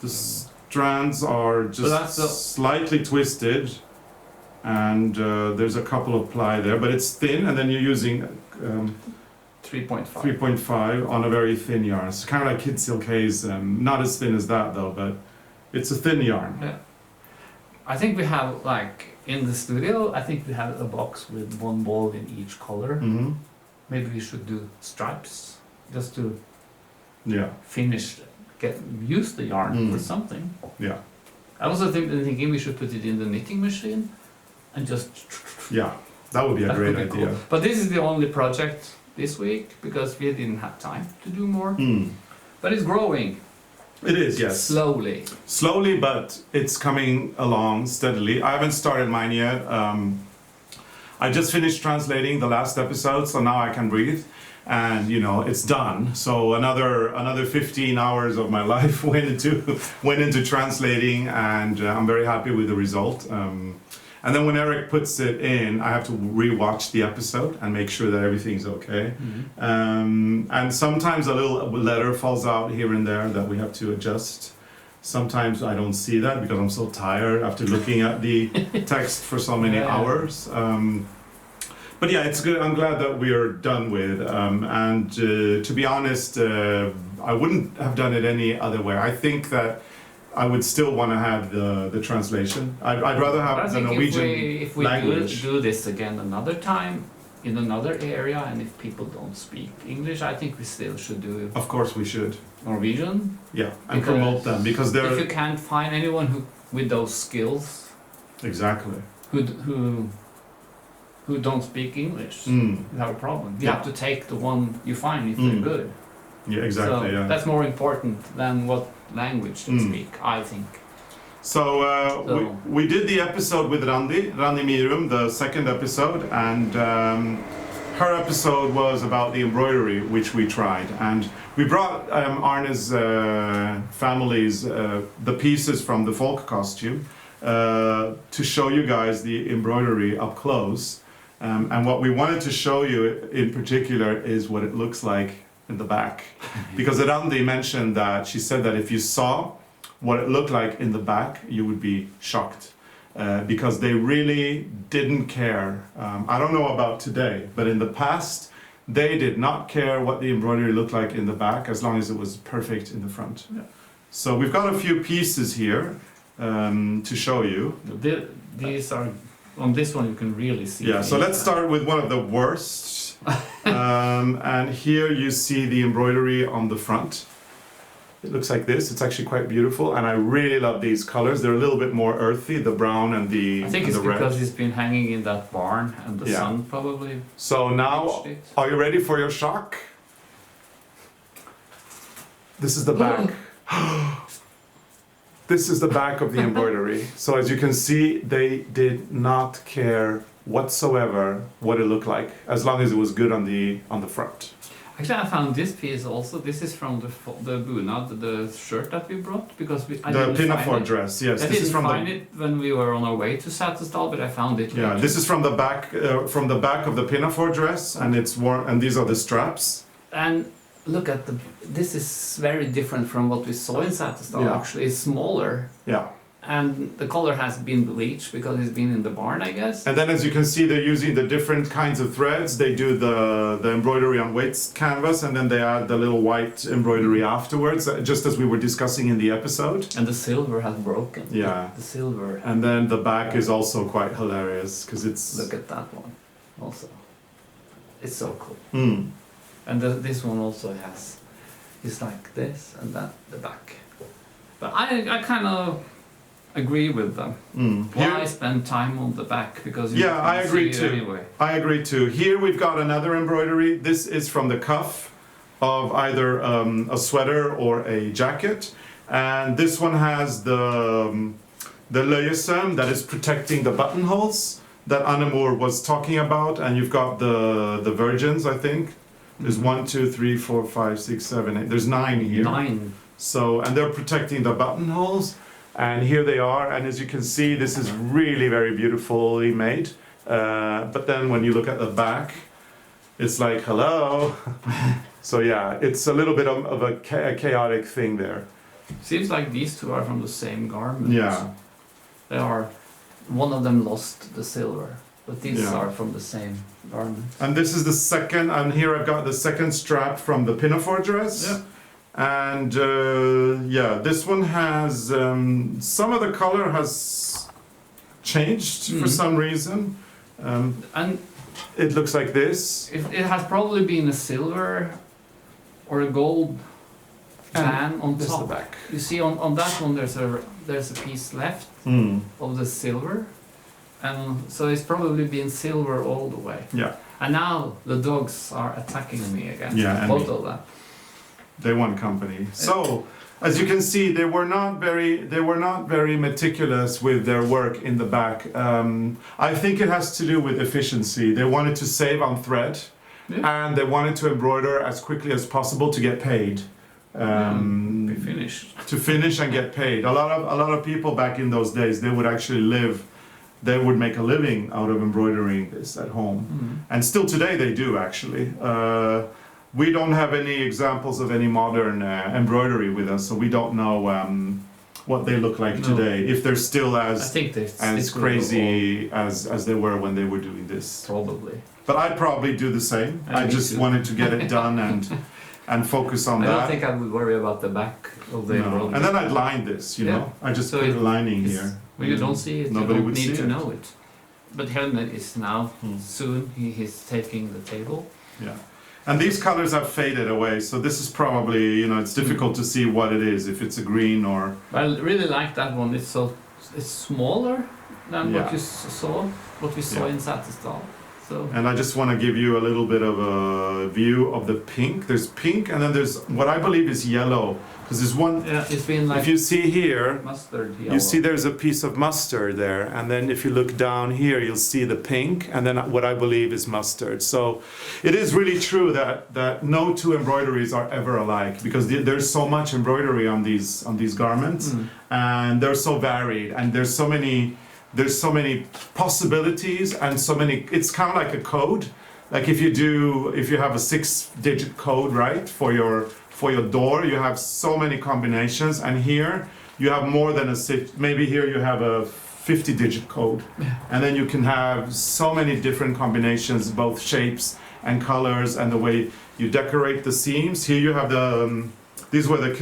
the strands are just slightly twisted, and there's a couple of ply there, but it's thin, and then you're using 3.5 on a very thin yarn. It's kind of like Kid Silk Haze, not as thin as that though, but it's a thin yarn. Yeah. I think we have, like, in the studio, I think we have a box with one ball in each color. Maybe we should do stripes, just to finish, use the yarn for something. Yeah. I also thinking we should put it in the knitting machine and just... Yeah, that would be a great idea. Cool. But this is the only project this week, because we didn't have time to do more. But it's growing. It is, yes. Slowly. Slowly, but it's coming along steadily. I haven't started mine yet. I just finished translating the last episode, so now I can breathe. And it's done. So another 15 hours of my life went into translating, and I'm very happy with the result. And then when Eric puts it in, I have to rewatch the episode and make sure that everything's okay. And sometimes a little letter falls out here and there that we have to adjust. Sometimes I don't see that because I'm so tired after looking at the text for so many hours. But yeah, it's good. I'm glad that we are done with. And to be honest, I wouldn't have done it any other way. I think that I would still want to have the translation. I'd rather have the Norwegian if we language. do this again another time in another area, and if people don't speak English, I think we still should do. Of course, we should. Norwegian. Yeah, and promote them because they're. If you can't find anyone who with those skills. Exactly. Who don't speak English, you have a problem. You have to take the one you find if they're good. Yeah, exactly. So that's more important than what language they speak, I think. So we did the episode with Randi Mirum, the second episode, and her episode was about the embroidery, which we tried. And we brought Arne's family's the pieces from the folk costume to show you guys the embroidery up close. And what we wanted to show you in particular is what it looks like in the back. Because Randi mentioned that, she said that if you saw what it looked like in the back, you would be shocked. Because they really didn't care. I don't know about today, but in the past, they did not care what the embroidery looked like in the back as long as it was perfect in the front. Yeah. So we've got a few pieces here to show you. These are, on this one you can really see. Yeah, so let's start with one of the worst. And here you see the embroidery on the front. It looks like this. It's actually quite beautiful, and I really love these colors. They're a little bit more earthy, the brown and the red. I think it's because it's been hanging in that barn and the sun probably. So now, are you ready for your shock? This is the back. This is the back of the embroidery. So as you can see, they did not care whatsoever what it looked like, as long as it was good on the front. Actually, I found this piece also. This is from the bunad, the shirt that we brought, because I didn't pinafore find dress. Yes, I this didn't is from find it when we were on our way to Setesdal, but I found it. Yeah, this is from the back of the pinafore dress, and it's worn. And these are the straps. And look at this is very different from what we saw in Setesdal. Yeah. Actually, it's smaller. Yeah. And the color has been bleached because it's been in the barn, I guess. And then as you can see, they're using the different kinds of threads. They do the embroidery on waste canvas, and then they add the little white embroidery afterwards, just as we were discussing in the episode. And the silver has broken. Yeah. The silver. And then the back is also quite hilarious, because it's... Look at that one also. It's so cool. Mm. And this one also has, it's like this and that, the back. But I kind of agree with them. Why spend time on the back? Because you I agree see too. it anyway. I agree too. Here we've got another embroidery. This is from the cuff of either a sweater or a jacket, and this one has the løjesøm that is protecting the buttonholes that Annemor was talking about, and you've got the virgins, I think. There's 1, 2, 3, 4, 5, 6, 7, 8. There's 9 here. 9. So, and they're protecting the buttonholes. And here they are, and as you can see, this is really very beautifully made. But then when you look at the back, it's like, hello. So yeah, it's a little bit of a chaotic thing there. Seems like these two are from the same garment. Yeah. They are, one of them lost the silver, but these are from the same garment. And this is the second, and here I've got the second strap from the pinafore dress. Yeah. And this one has some of the color has changed for some reason. And it looks like this. it has probably been a silver or a gold band on This is top. the back. You see on that one there's a piece left of the silver, and so it's probably been silver all the way. Yeah. And now the dogs are attacking me again. Yeah, and both me. of them. They want company. So, as you can see, they were not very meticulous with their work in the back. I think it has to do with efficiency. They wanted to save on thread, and they wanted to embroider as quickly as possible to get paid. Be finished. To finish and get paid. A lot of people back in those days, they would actually they would make a living out of embroidering this at home, and still today they do actually. We don't have any examples of any modern embroidery with us, so we don't know what they look like today. If they're still as crazy as they were when they were doing this. Probably. But I'd probably do the same. I just wanted to get it done and focus on that. I don't think I would worry about the back of the embroidery. And then I'd line this, you know. I just put a lining here. Well, you don't see it. Nobody you would don't need see to it. know it. But Helmet is now soon. He's taking the table. Yeah. And these colors have faded away, so this is probably, it's difficult to see what it is, if it's a green or... I really like that one. It's smaller than what we saw in Setesdal. So. And I just want to give you a little bit of a view of the pink. There's pink, and then there's what I believe is yellow. Because there's one... Yeah, it's been like... If you see here, mustard yellow. you see there's a piece of mustard there. And then if you look down here, you'll see the pink, and then what I believe is mustard. So it is really true that no two embroideries are ever alike, because there's so much embroidery on these garments, and they're so varied, and there's so many possibilities, and so many. It's kind of like a code. Like if you have a 6-digit code, right, for your door, you have so many combinations, and here you have more than a 6. Maybe here you have a 50-digit code, and then you can have so many different combinations, both shapes and colors, and the way you decorate the seams. Here you have these were the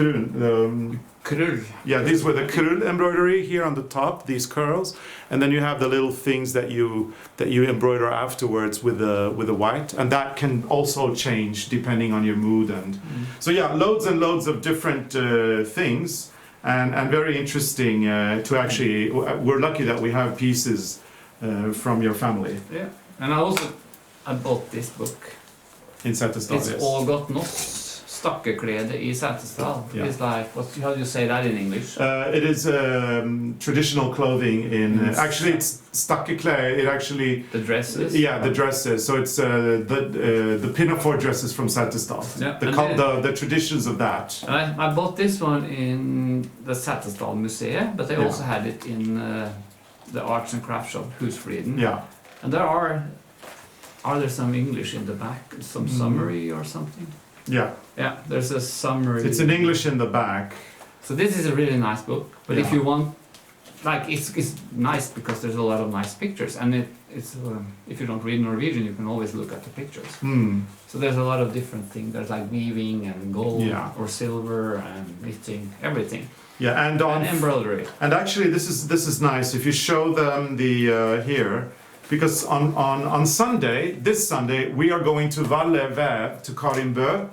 Krull. Yeah, these were the krull embroidery here on the top, these curls, and then you have the little things that you embroider afterwards with the white, and that can also change depending on your mood. And so yeah, loads and loads of different things, and very interesting to actually. We're lucky that we have pieces from your family. Yeah, and I bought this book. In Setesdal, It's yes. all got knots. Stakkeklede i Setesdal. Yeah. It's like, how do you say that in English? It is traditional clothing in. Actually, it's stakkeklede. It actually. The dresses. Yeah, the dresses. So it's the pinafore dresses from Setesdal. Yeah. The traditions of that. And I bought this one in the Setesdal Museum, but they also had it in the arts and crafts shop, Husfriden. Yeah. And are there some English in the back? Some summary or something? Yeah. Yeah, there's a summary. It's in English in the back. So this is a really nice book, but if you want like it's nice because there's a lot of nice pictures, and it's if you don't read Norwegian, you can always look at the pictures. So there's a lot of different things. There's like weaving and gold or silver and knitting, everything. Yeah, and embroidery. And actually, this is nice. If you show them the here, because on Sunday, this Sunday, we are going to Valle Væv to Karin Bø,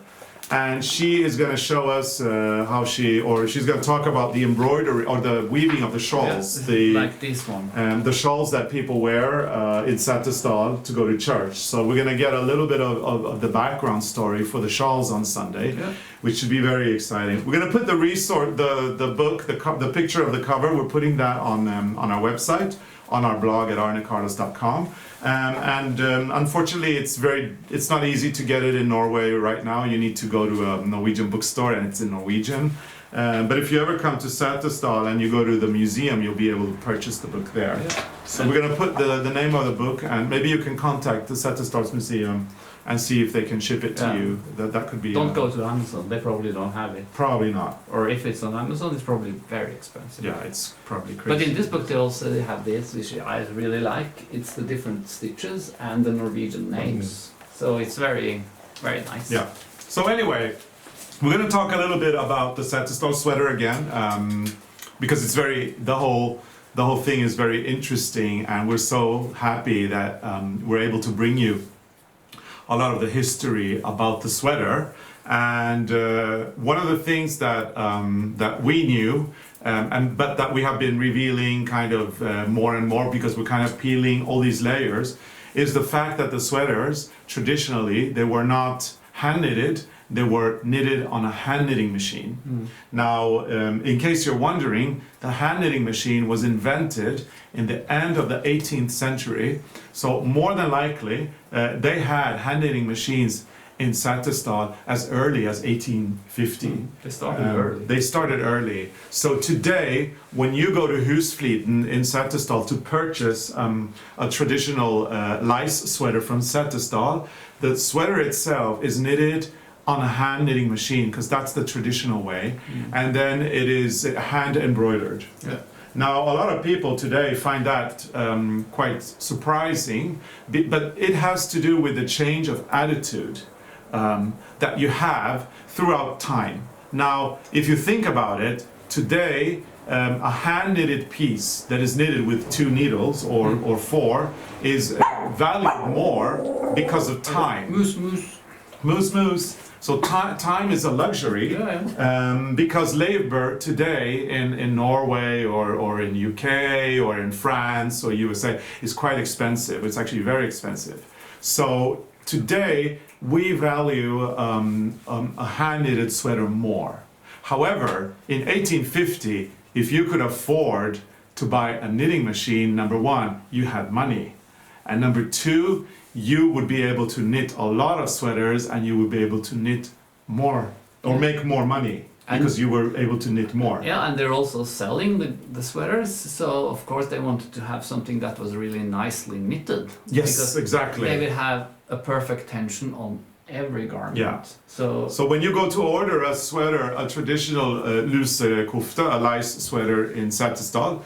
and she is going to show us how she's going to talk about the embroidery or the weaving of the shawls, like this one, the shawls that people wear in Setesdal to go to church. So we're going to get a little bit of the background story for the shawls on Sunday, which should be very exciting. We're going to put the resource, the book, the picture of the cover. We're putting that on our website, on our blog at arnecarlos.com. Unfortunately, it's not easy to get it in Norway right now. You need to go to a Norwegian bookstore, and it's in Norwegian. But if you ever come to Setesdal and you go to the museum, you'll be able to purchase the book there. So we're going to put the name of the book, and maybe you can contact the Setesdal Museum and see if they can ship it to you. That could be. Don't go to Amazon. They probably don't have it. Probably not. Or if it's on Amazon, it's probably very expensive. Yeah, it's probably crazy. But in this book, they also have this, which I really like. It's the different stitches and the Norwegian names. So it's very, very nice. Yeah. So anyway, we're going to talk a little bit about the Setesdal sweater again, because it's the whole thing is very interesting, and we're so happy that we're able to bring you a lot of the history about the sweater. And one of the things that we knew, but that we have been revealing kind of more and more, because we're kind of peeling all these layers, is the fact that the sweaters traditionally, they were not hand knitted. They were knitted on a hand knitting machine. Now, in case you're wondering, the hand knitting machine was invented in the end of the 18th century. So more than likely, they had hand knitting machines in Setesdal as early as 1850. They started early. They started early. So today, when you go to Husfliden in Setesdal to purchase a traditional lice sweater from Setesdal, the sweater itself is knitted on a hand knitting machine, because that's the traditional way, and then it is hand embroidered. Now, a lot of people today find that quite surprising, but it has to do with the change of attitude that you have throughout time. Now, if you think about it, today a hand knitted piece that is knitted with 2 needles or 4 is valued more because of time. Moose. So time is a luxury, because labor today in Norway or in UK or in France or USA is quite expensive. It's actually very expensive. So today we value a hand-knitted sweater more. However, in 1850, if you could afford to buy a knitting machine, number one, you had money. And number two, you would be able to knit a lot of sweaters, and you would be able to knit more or make more money because you were able to knit more. Yeah, and they're also selling the sweaters, so of course they wanted to have something that was really nicely knitted. Yes, exactly. They would have a perfect tension on every garment. Yeah. So when you go to order a sweater, a traditional lusekofte, a lice sweater in Setesdal,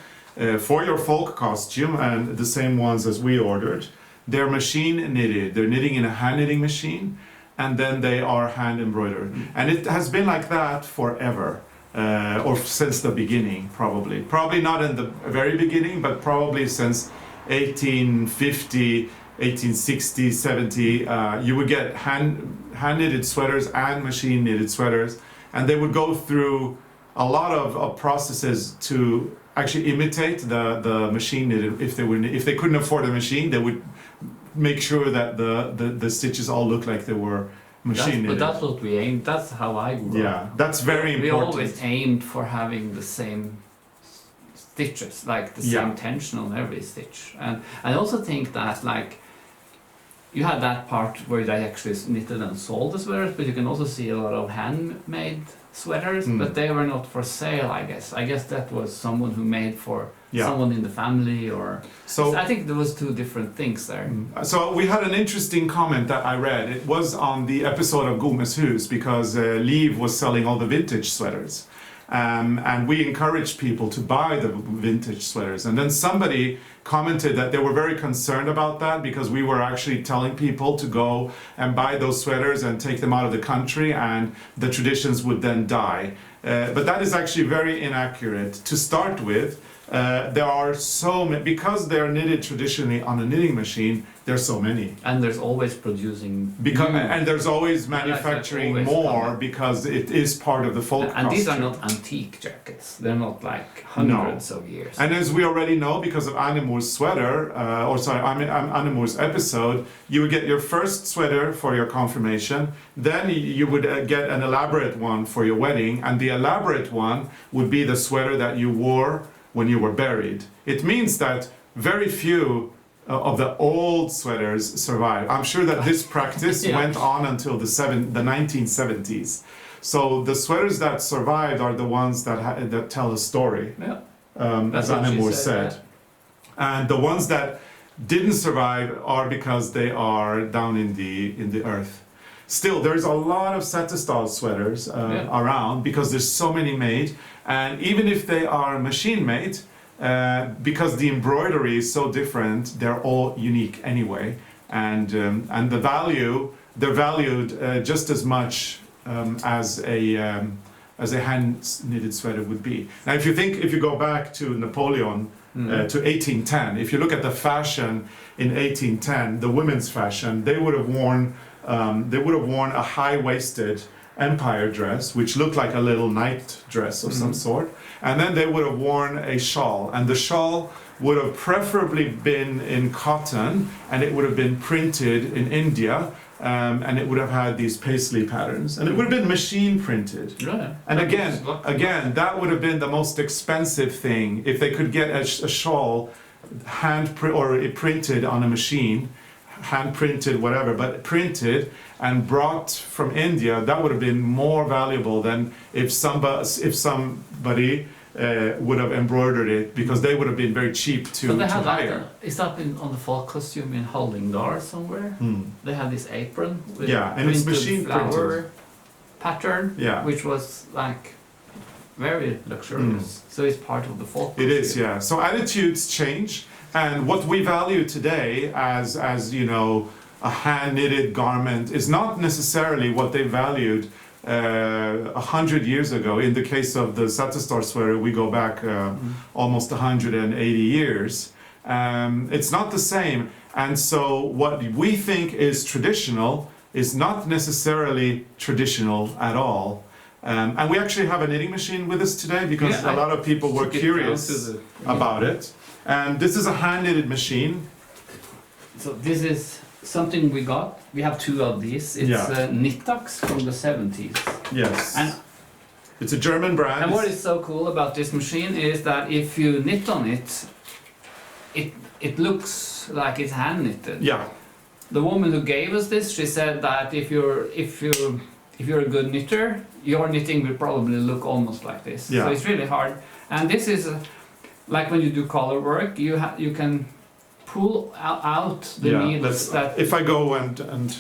for your folk costume, and the same ones as we ordered, they're machine knitted. They're knitting in a hand knitting machine, and then they are hand embroidered. And it has been like that forever, or since the beginning, probably. Probably not in the very beginning, but probably since 1850, 1860, 70. You would get hand knitted sweaters and machine knitted sweaters, and they would go through a lot of processes to actually imitate the machine knitted. If they couldn't afford a machine, they would make sure that the stitches all look like they were machine knitted. But that's what we aimed. That's how I grew up. Yeah, that's very important. We always aimed for having the same stitches, like the same tension on every stitch. And I also think that, like, you had that part where they actually knitted and sold the sweaters, but you can also see a lot of handmade sweaters, but they were not for sale, I guess. I guess that was someone who made for someone in the family, or... So I think there was two different things there. So we had an interesting comment that I read. It was on the episode of Gomes Hus, because Liv was selling all the vintage sweaters. And we encouraged people to buy the vintage sweaters. And then somebody commented that they were very concerned about that because we were actually telling people to go and buy those sweaters and take them out of the country, and the traditions would then die. But that is actually very inaccurate. To start with, there are so many, because they're knitted traditionally on a knitting machine, there's so many. And there's always producing and there's always manufacturing always more because it is part of the folk and these are costume. not antique jackets. They're not like hundreds of years. And as we already know, because of Annemor's sweater, Annemor's episode, you would get your first sweater for your confirmation, then you would get an elaborate one for your wedding, and the elaborate one would be the sweater that you wore when you were buried. It means that very few of the old sweaters survive. I'm sure that this practice went on until the 1970s. So the sweaters that survived are the ones that tell a story, as Annemor said. And the ones that didn't survive are because they are down in the earth. Still, there's a lot of Setesdal sweaters around because there's so many made, and even if they are machine made, because the embroidery is so different, they're all unique anyway, and they're valued just as much as a hand knitted sweater would be. Now, if you go back to Napoleon. To 1810, if you look at the fashion in 1810, the women's fashion, they would have worn a high-waisted empire dress, which looked like a little night dress of some sort, and then they would have worn a shawl, and the shawl would have preferably been in cotton, and it would have been printed in India, and it would have had these paisley patterns, and it would have been machine printed. Yeah. And again, that would have been the most expensive thing. If they could get a shawl printed on a machine, hand printed, whatever, but printed and brought from India, that would have been more valuable than if somebody would have embroidered it, because they would have been very cheap to hire. Is that on the folk costume in Hallingdal somewhere? They had this apron with and it's machine flower printed pattern, which was like very luxurious. So it's part of the folk costume. It is, yeah. So attitudes change, and what we value today as you know, a hand knitted garment is not necessarily what they valued 100 years ago. In the case of the Setesdal sweater, we go back almost 180 years. It's not the same, and so what we think is traditional is not necessarily traditional at all. And we actually have a knitting machine with us today because a lot of people were curious about it. And this is a hand knitted machine. So this is something we got. We have two of these. It's Nittax from the 70s. Yes. And it's a German brand. And what is so cool about this machine is that if you knit on it, it looks like it's hand knitted. Yeah. The woman who gave us this, she said that if you're a good knitter, your knitting will probably look almost like this. Yeah. So it's really hard. And this is like when you do color work, you can pull out the needles. If I go and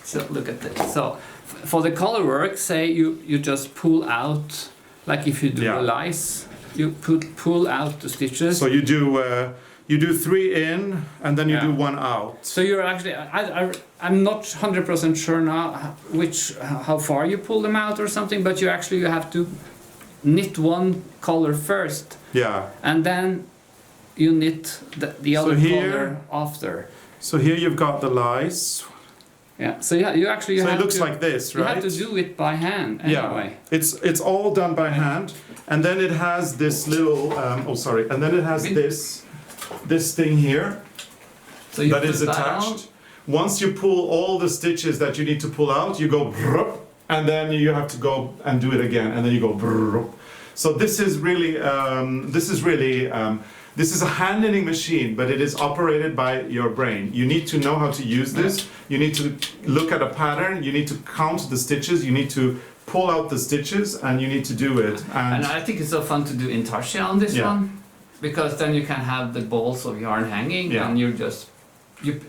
so look at this. So for the color work, say you just pull out, like if you do a lice, you pull out the stitches. So you do 3 in and then you do 1 out. So you're actually I'm not 100% sure now how far you pull them out or something, but you have to knit one color first. Yeah. And then you knit the other color after. So here you've got the lice. Yeah. So you actually so have it looks like this, right? You have to do it by hand anyway. Yeah. It's all done by hand, and then it has this little and then it has this thing here that is attached. Once you pull all the stitches that you need to pull out, you go brrr, and then you have to go and do it again, and then you go brrr. So this is a hand knitting machine, but it is operated by your brain. You need to know how to use this. You need to look at a pattern. You need to count the stitches. You need to pull out the stitches, and you need to do it. And I think it's so fun to do intarsia on this one, because then you can have the balls of yarn hanging, and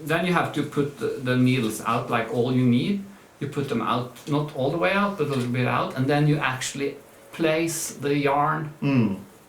then you have to put the needles out like all you need. You put them out, not all the way out, but a little bit out, and then you actually place the yarn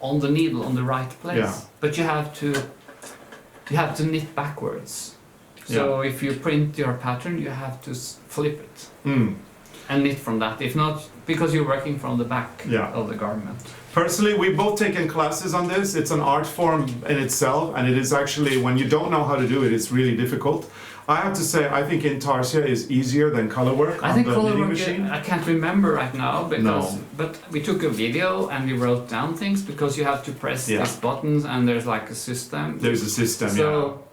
on the needle on the right place, but you have to knit backwards. So if you print your pattern, you have to flip it and knit from that. If not, because you're working from the back of the garment. Personally, we've both taken classes on this. It's an art form in itself, and it is actually, when you don't know how to do it, it's really difficult. I have to say, I think intarsia is easier than color work on the knitting machine. I can't remember right now, but we took a video and we wrote down things, because you have to press these buttons and there's like a system. There's a system, so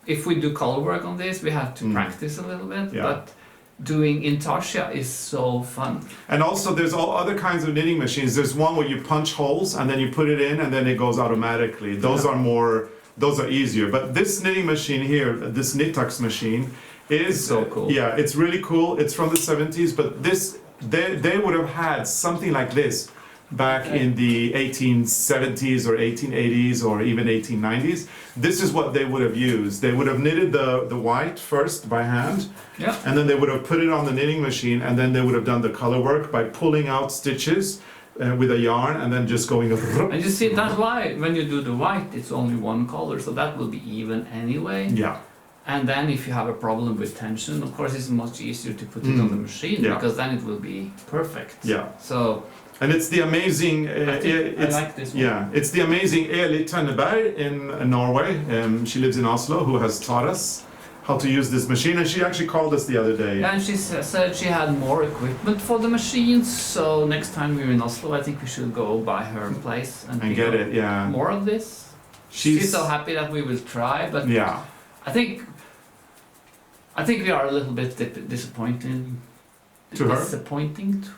if we do color work on this, we have to practice a little bit, but doing intarsia is so fun. And also there's all other kinds of knitting machines. There's one where you punch holes and then you put it in and then it goes automatically. Those are easier. But this knitting machine here, this Knittax machine, is so cool. Yeah, it's really cool. It's from the 70s, but this they would have had something like this back in the 1870s or 1880s or even 1890s. This is what they would have used. They would have knitted the white first by hand, and then they would have put it on the knitting machine, and then they would have done the color work by pulling out stitches with a yarn and then just going. And you see, that's why when you do the white, it's only one color, so that will be even anyway. Yeah. And then if you have a problem with tension, of course it's much easier to put it on the machine, because then it will be perfect. Yeah. So. And it's the amazing. I like this one. Yeah, it's the amazing Eli Tønneberg in Norway. She lives in Oslo, who has taught us how to use this machine, and she actually called us the other day. Yeah, and she said she had more equipment for the machines. So next time we're in Oslo, I think we should go by her place and get it. Yeah. More of this. She's so happy that we will try, but I think we are a little bit disappointing to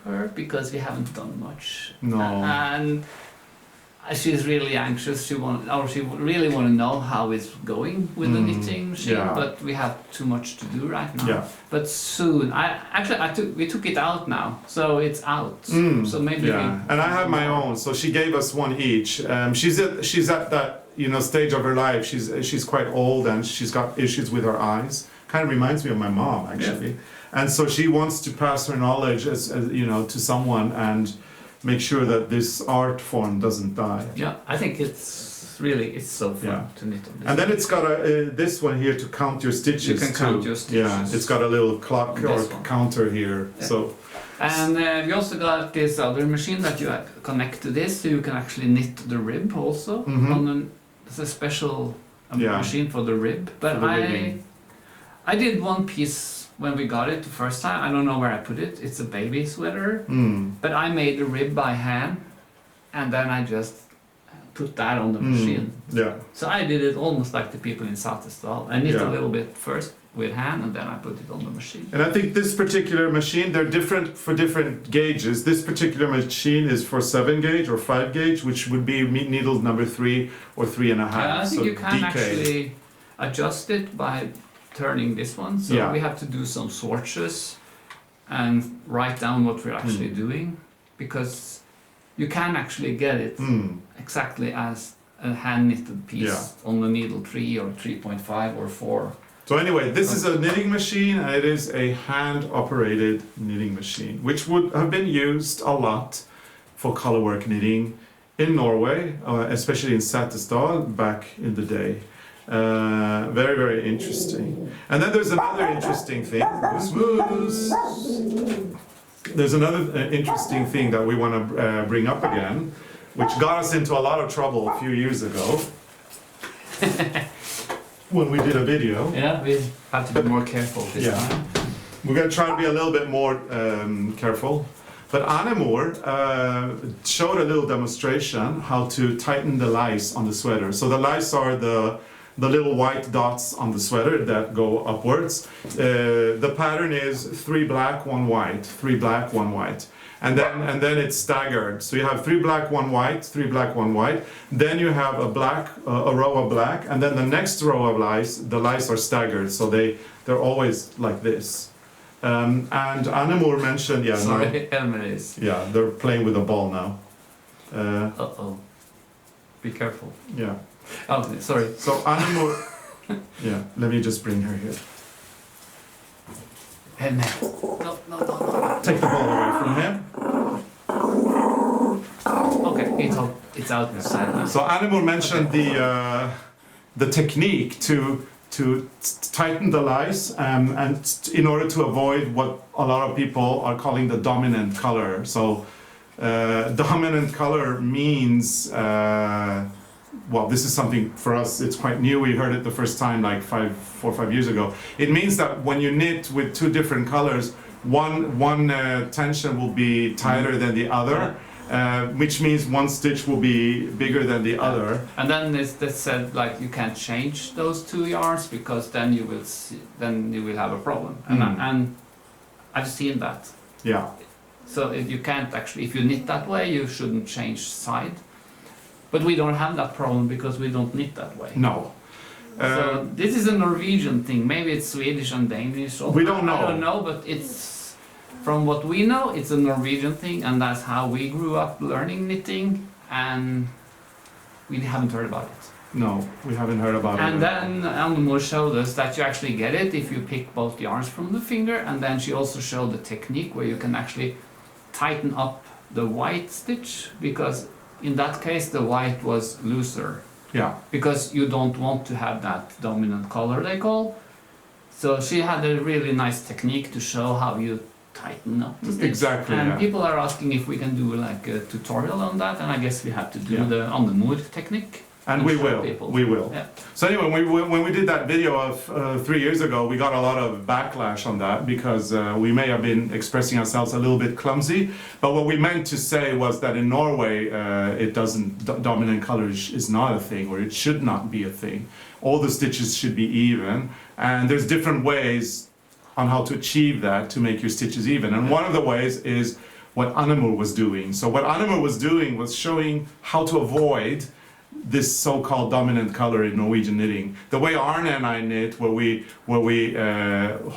her, because we haven't done much. No. And she's really anxious. She really want to know how it's going with the knitting machine, but we have too much to do right now. Yeah. But soon, we took it out now, so it's out. So maybe. Yeah. And I have my own. So she gave us one each. She's at that stage of her life. She's quite old and she's got issues with her eyes. Kind of reminds me of my mom, actually. Yeah. And so she wants to pass her knowledge as to someone and make sure that this art form doesn't die. Yeah, I think it's so fun to knit on this. And then it's got this one here to count your stitches. You can count your stitches. Yeah, it's got a little clock or counter here. Yeah. So. And we also got this other machine that you connect to this, so you can actually knit the rib also. It's a special machine for the rib. But I did one piece when we got it the first time. I don't know where I put it. It's a baby sweater. But I made the rib by hand, and then I just put that on the machine. Yeah. So I did it almost like the people in Setesdal. I knit a little bit first with hand, and then I put it on the machine. And I think this particular machine, they're different for different gauges. This particular machine is for 7 gauge or 5 gauge, which would be needle number 3 or 3.5. Yeah, I think you can actually adjust it by turning this one, so we have to do some swatches and write down what we're actually doing, because you can actually get it exactly as a hand knitted piece on the needle 3 or 3.5 or 4. So anyway, this is a knitting machine, and it is a hand operated knitting machine, which would have been used a lot for colorwork knitting in Norway, especially in Setesdal back in the day. Very, very interesting. And then there's another interesting thing. There's another interesting thing that we want to bring up again, which got us into a lot of trouble a few years ago when we did a video. Yeah, we have to be more careful this time. We're going to try to be a little bit more careful. But Arne showed a little demonstration how to tighten the lice on the sweater. So the lice are the little white dots on the sweater that go upwards. The pattern is 3 black, 1 white, 3 black, 1 white. And then it's staggered. So you have 3 black, 1 white, 3 black, 1 white. Then you have a row of black, and then the next row of lice, the lice are staggered. So they're always like this. And Arne mentioned, they're playing with a ball now. Be careful. Yeah. Oh, sorry. So Arne let me just bring her here. No. Take the ball away from him. it's out of sight. So Animal mentioned the technique to tighten the lice and in order to avoid what a lot of people are calling the dominant color. So dominant color means, well, this is something for us, it's quite new. We heard it the first time like 4 or 5 years ago. It means that when you knit with two different colors, one tension will be tighter than the other. Which means one stitch will be bigger than the other. And then it's said like you can't change those two yarns because then you will have a problem. And I've seen that. Yeah. So if you can't actually, if you knit that way, you shouldn't change side. But we don't have that problem because we don't knit that way. No. So this is a Norwegian thing. Maybe it's Swedish and Danish. We don't know. I don't know, but it's. From what we know, it's a Norwegian thing, and that's how we grew up learning knitting, and we haven't heard about it. No, we haven't heard about it. And then Annemor showed us that you actually get it if you pick both yarns from the finger, and then she also showed the technique where you can actually tighten up the white stitch, because in that case the white was looser. Yeah. Because you don't want to have that dominant color they call. So she had a really nice technique to show how you tighten up the stitch. Exactly. And people are asking if we can do like a tutorial on that, and I guess we have to do the Annemor technique. And we will. We will. Yeah. So anyway, when we did that video of 3 years ago, we got a lot of backlash on that because we may have been expressing ourselves a little bit clumsy. But what we meant to say was that in Norway, it doesn't. Dominant color is not a thing, or it should not be a thing. All the stitches should be even, and there's different ways on how to achieve that to make your stitches even. And one of the ways is what Annemor was doing. So what Annemor was doing was showing how to avoid this so-called dominant color in Norwegian knitting. The way Arne and I knit, where we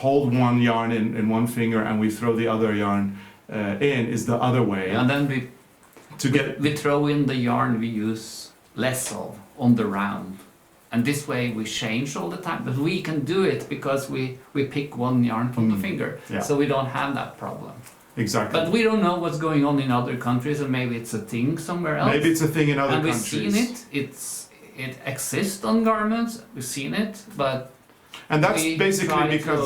hold one yarn in one finger and we throw the other yarn in, is the other way. And then we throw in the yarn we use less of on the round. And this way we change all the time, but we can do it because we pick one yarn from the finger, so we don't have that problem. Exactly. But we don't know what's going on in other countries, and maybe it's a thing somewhere else. Maybe it's a thing in other countries. And we've seen it. It exists on garments. We've seen it, but and that's basically because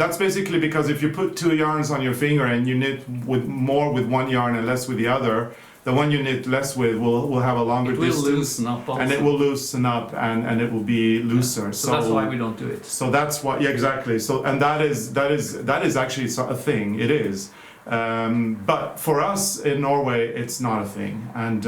that's basically because if you put two yarns on your finger and you knit with more with one yarn and less with the other, the one you knit less with will have a longer distance, loosen up also. And it will loosen up and it will be looser. So that's why we don't do it. So that's why, exactly. So and that is actually a thing. It is, but for us in Norway, it's not a thing. And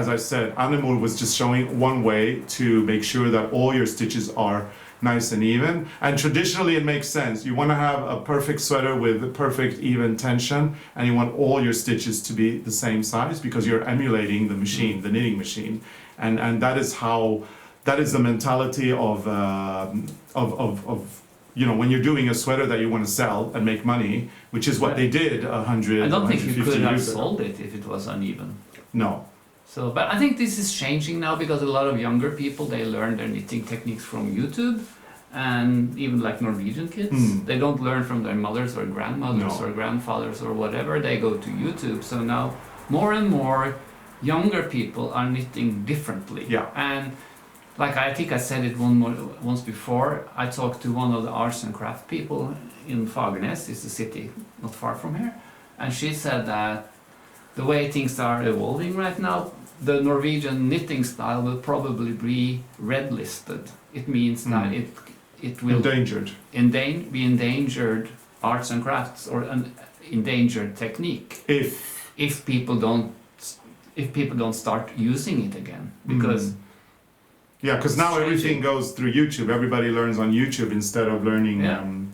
as I said, Annemor was just showing one way to make sure that all your stitches are nice and even. And traditionally it makes sense. You want to have a perfect sweater with a perfect even tension, and you want all your stitches to be the same size because you're emulating the machine, the knitting machine. And that is the mentality of you know, when you're doing a sweater that you want to sell and make money, which is what they did 100. I don't think you could have ago. sold it if it was uneven. No. So, but I think this is changing now because a lot of younger people, they learn their knitting techniques from YouTube, and even like Norwegian kids, they don't learn from their mothers or grandmothers or grandfathers or whatever, they go to YouTube. So now more and more younger people are knitting differently. Yeah. And like I think I said it once before, I talked to one of the arts and craft people in Fagernes, it's a city not far from here, and she said that the way things are evolving right now, the Norwegian knitting style will probably be red listed. It means that it will be endangered arts and crafts, or an endangered technique if people don't start using it again, because because now everything goes through YouTube. Everybody learns on YouTube instead of learning.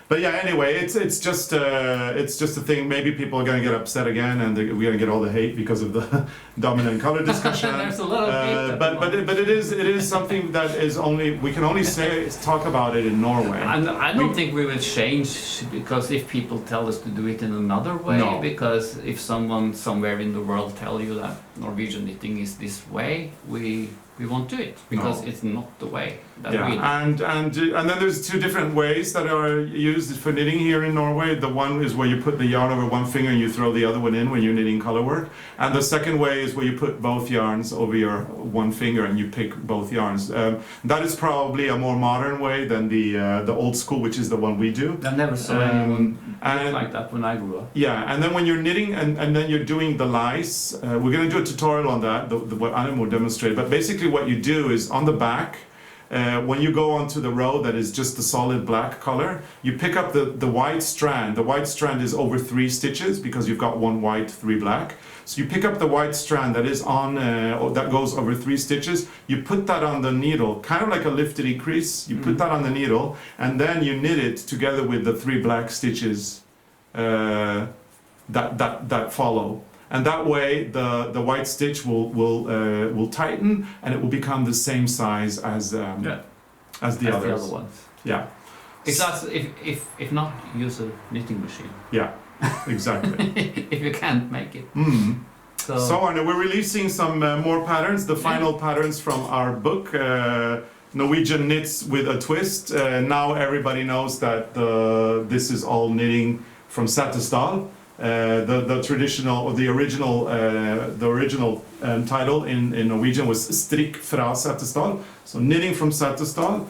But yeah, anyway, it's just a thing. Maybe people are going to get upset again, and we're going to get all the hate because of the dominant color discussion. There's a lot of hate. But it is something that is we can only talk about it in Norway. And I don't think we will change because if people tell us to do it in another way. No. Because if someone somewhere in the world tell you that Norwegian knitting is this way, we we won't do it because it's not the way that we do. And then there's two different ways that are used for knitting here in Norway. The one is where you put the yarn over one finger and you throw the other one in when you're knitting color work. And the second way is where you put both yarns over your one finger and you pick both yarns. That is probably a more modern way than the old school, which is the one we do. I never saw anyone like that when I grew up. Yeah, and then when you're knitting and then you're doing the lice, we're going to do a tutorial on that, what Anne will demonstrate. But basically what you do is on the back, when you go onto the row that is just the solid black color, you pick up the white strand. The white strand is over 3 stitches because you've got 1 white, 3 black. So you pick up the white strand that is on, that goes over 3 stitches. You put that on the needle, kind of like a lifted crease. You put that on the needle, and then you knit it together with the 3 black stitches that follow. And that way, the white stitch will tighten, and it will become the same size as the other ones. Yeah. If not, use a knitting machine. Yeah, exactly. If you can't make it. So Arne, we're releasing some more patterns, the final patterns from our book, Norwegian Knits with a Twist. Now everybody knows that this is all knitting from Setesdal. The traditional or the original title in Norwegian was Strikk fra Setesdal, so knitting from Setesdal.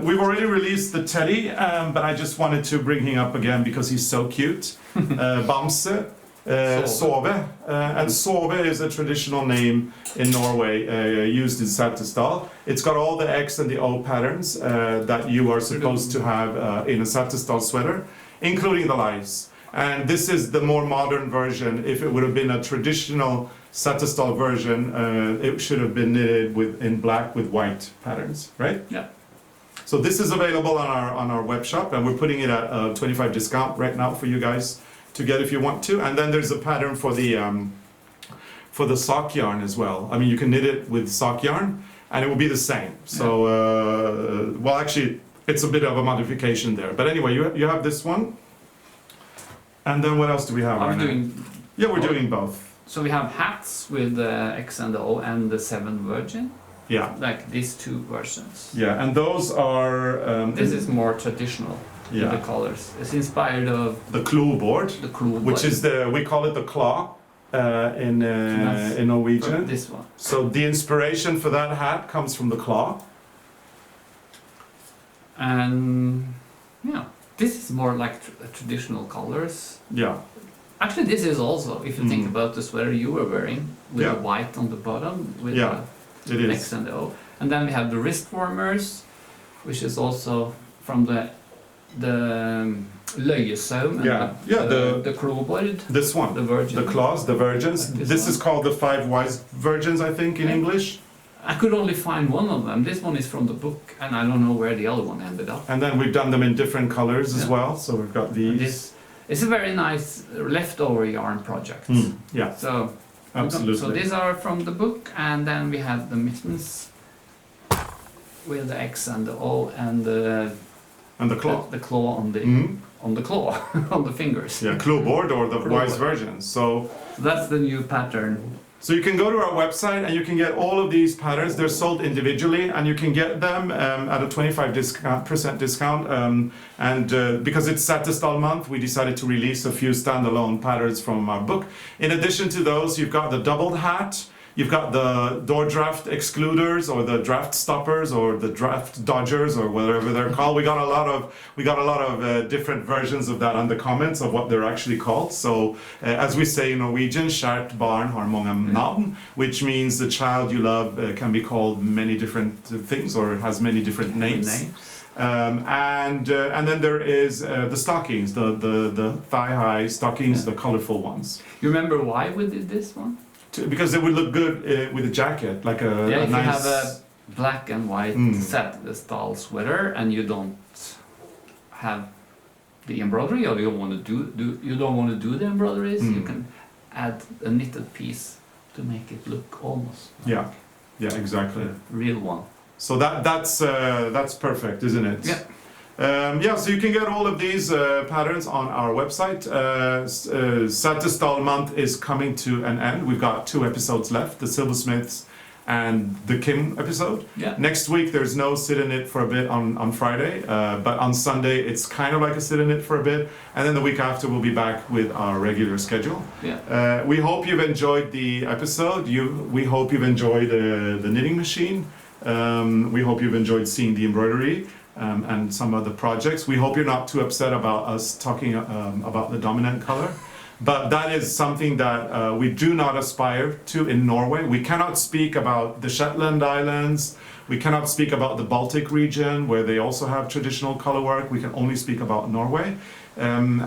We've already released the teddy, but I just wanted to bring him up again because he's so cute. Bamse, Sove, and Sove is a traditional name in Norway used in Setesdal. It's got all the X and the O patterns that you are supposed to have in a Setesdal sweater, including the lice. And this is the more modern version. If it would have been a traditional Setesdal version, it should have been knitted in black with white patterns, right? Yeah. So this is available on our web shop, and we're putting it at a 25% discount right now for you guys to get if you want to. And then there's a pattern for the sock yarn as well. I mean, you can knit it with sock yarn, and it will be the same. So, well, actually, it's a bit of a modification there. But anyway, you have this one. And then what else do we have? We're doing both. So we have hats with the X and the O and the 7 Virgin. Yeah. Like these 2 versions. Yeah, and those are... this is more traditional. Yeah. The colors. It's inspired of... The clue board. The clue board. Which is we call it the claw in Norwegian. This one. So the inspiration for that hat comes from the claw. And... yeah. This is more like traditional colors. Yeah. Actually, this is also, if you think about the sweater you were wearing, with the white on the bottom, with the X and the O. And then we have the wrist warmers, which is also from the løyesaum and the crowboard. This one. The virgin. The claws, the virgins. Like this is called the 5 wise virgins, I think, in English. I could only find one of them. This one is from the book, and I don't know where the other one ended up. And then we've done them in different colors as well. So we've got these. It's a very nice leftover yarn project. Yeah. So absolutely. So these are from the book, and then we have the mittens with the X and the O and the claw. The claw on the claw on the fingers. Yeah, claw board or the wise version. So that's the new pattern. So you can go to our website and you can get all of these patterns. They're sold individually, and you can get them at a 25% discount. And because it's Setesdal month, we decided to release a few standalone patterns from our book. In addition to those, you've got the doubled hat. You've got the door draft excluders, or the draft stoppers, or the draft dodgers, or whatever they're called. We got a lot of different versions of that on the comments of what they're actually called. So, as we say in Norwegian, "Kjært barn har många navn," which means the child you love can be called many different things, or has many different names. And then there is the stockings, the thigh-high stockings, the colorful ones. You remember why we did this one? Because they would look good with a jacket, like a if nice... you have a black and white Setesdal sweater and you don't have the embroidery, or you don't want to do the embroideries, you can add a knitted piece to make it look almost like exactly a real one. So that's perfect, isn't it? Yeah. So you can get all of these patterns on our website. Setesdal month is coming to an end. We've got 2 episodes left, the Silversmiths and the Kim episode. Yeah. Next week there's no sit in it for a bit on Friday, but on Sunday it's kind of like a sit in it for a bit, and then the week after we'll be back with our regular schedule. Yeah. We hope you've enjoyed the episode. We hope you've enjoyed the knitting machine. We hope you've enjoyed seeing the embroidery and some other projects. We hope you're not too upset about us talking about the dominant color. But that is something that we do not aspire to in Norway. We cannot speak about the Shetland Islands. We cannot speak about the Baltic region, where they also have traditional color work. We can only speak about Norway. In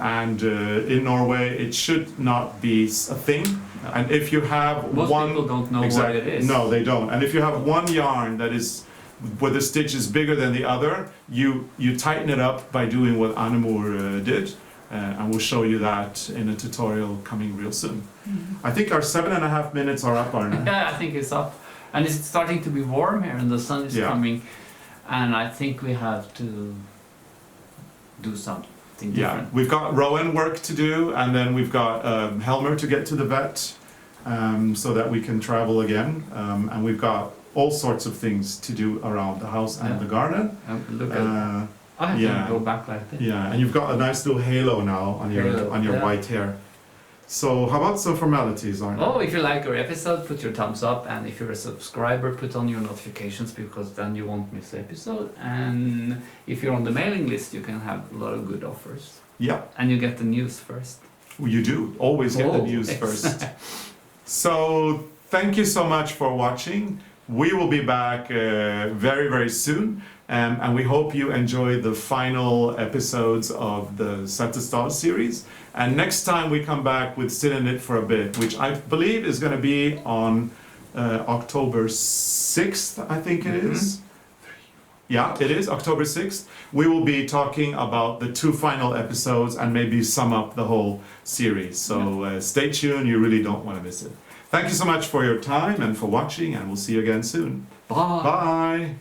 Norway, it should not be a thing. No. And if you have Most people don't know what it is. No, they don't. And if you have one yarn that is where the stitch is bigger than the other, you tighten it up by doing what Annemor did. And we'll show you that in a tutorial coming real soon. I think our 7.5 minutes are up, Arne. Yeah, I think it's up. And it's starting to be warm here and the sun is coming. And I think we have to do something different. Yeah, we've got Rowan work to do, and then we've got Helmer to get to the vet so that we can travel again. And we've got all sorts of things to do around the house and the garden. Look at I have to go back like this. Yeah, and you've got a nice little halo now on your white hair. So how about some formalities, Arne? Oh, if you like our episode, put your thumbs up, and if you're a subscriber, put on your notifications, because then you won't miss the episode. And if you're on the mailing list, you can have a lot of good offers. Yeah. And you get the news first. You do always get the news first. So thank you so much for watching. We will be back very, very soon. And we hope you enjoy the final episodes of the Setesdal series. And next time we come back with Sit in It for a Bit, which I believe is going to be on October 6th, I think it is. Yeah, it is, October 6th. We will be talking about the 2 final episodes and maybe sum up the whole series. So stay tuned, you really don't want to miss it. Thank you so much for your time and for watching, and we'll see you again soon. Bye. Bye.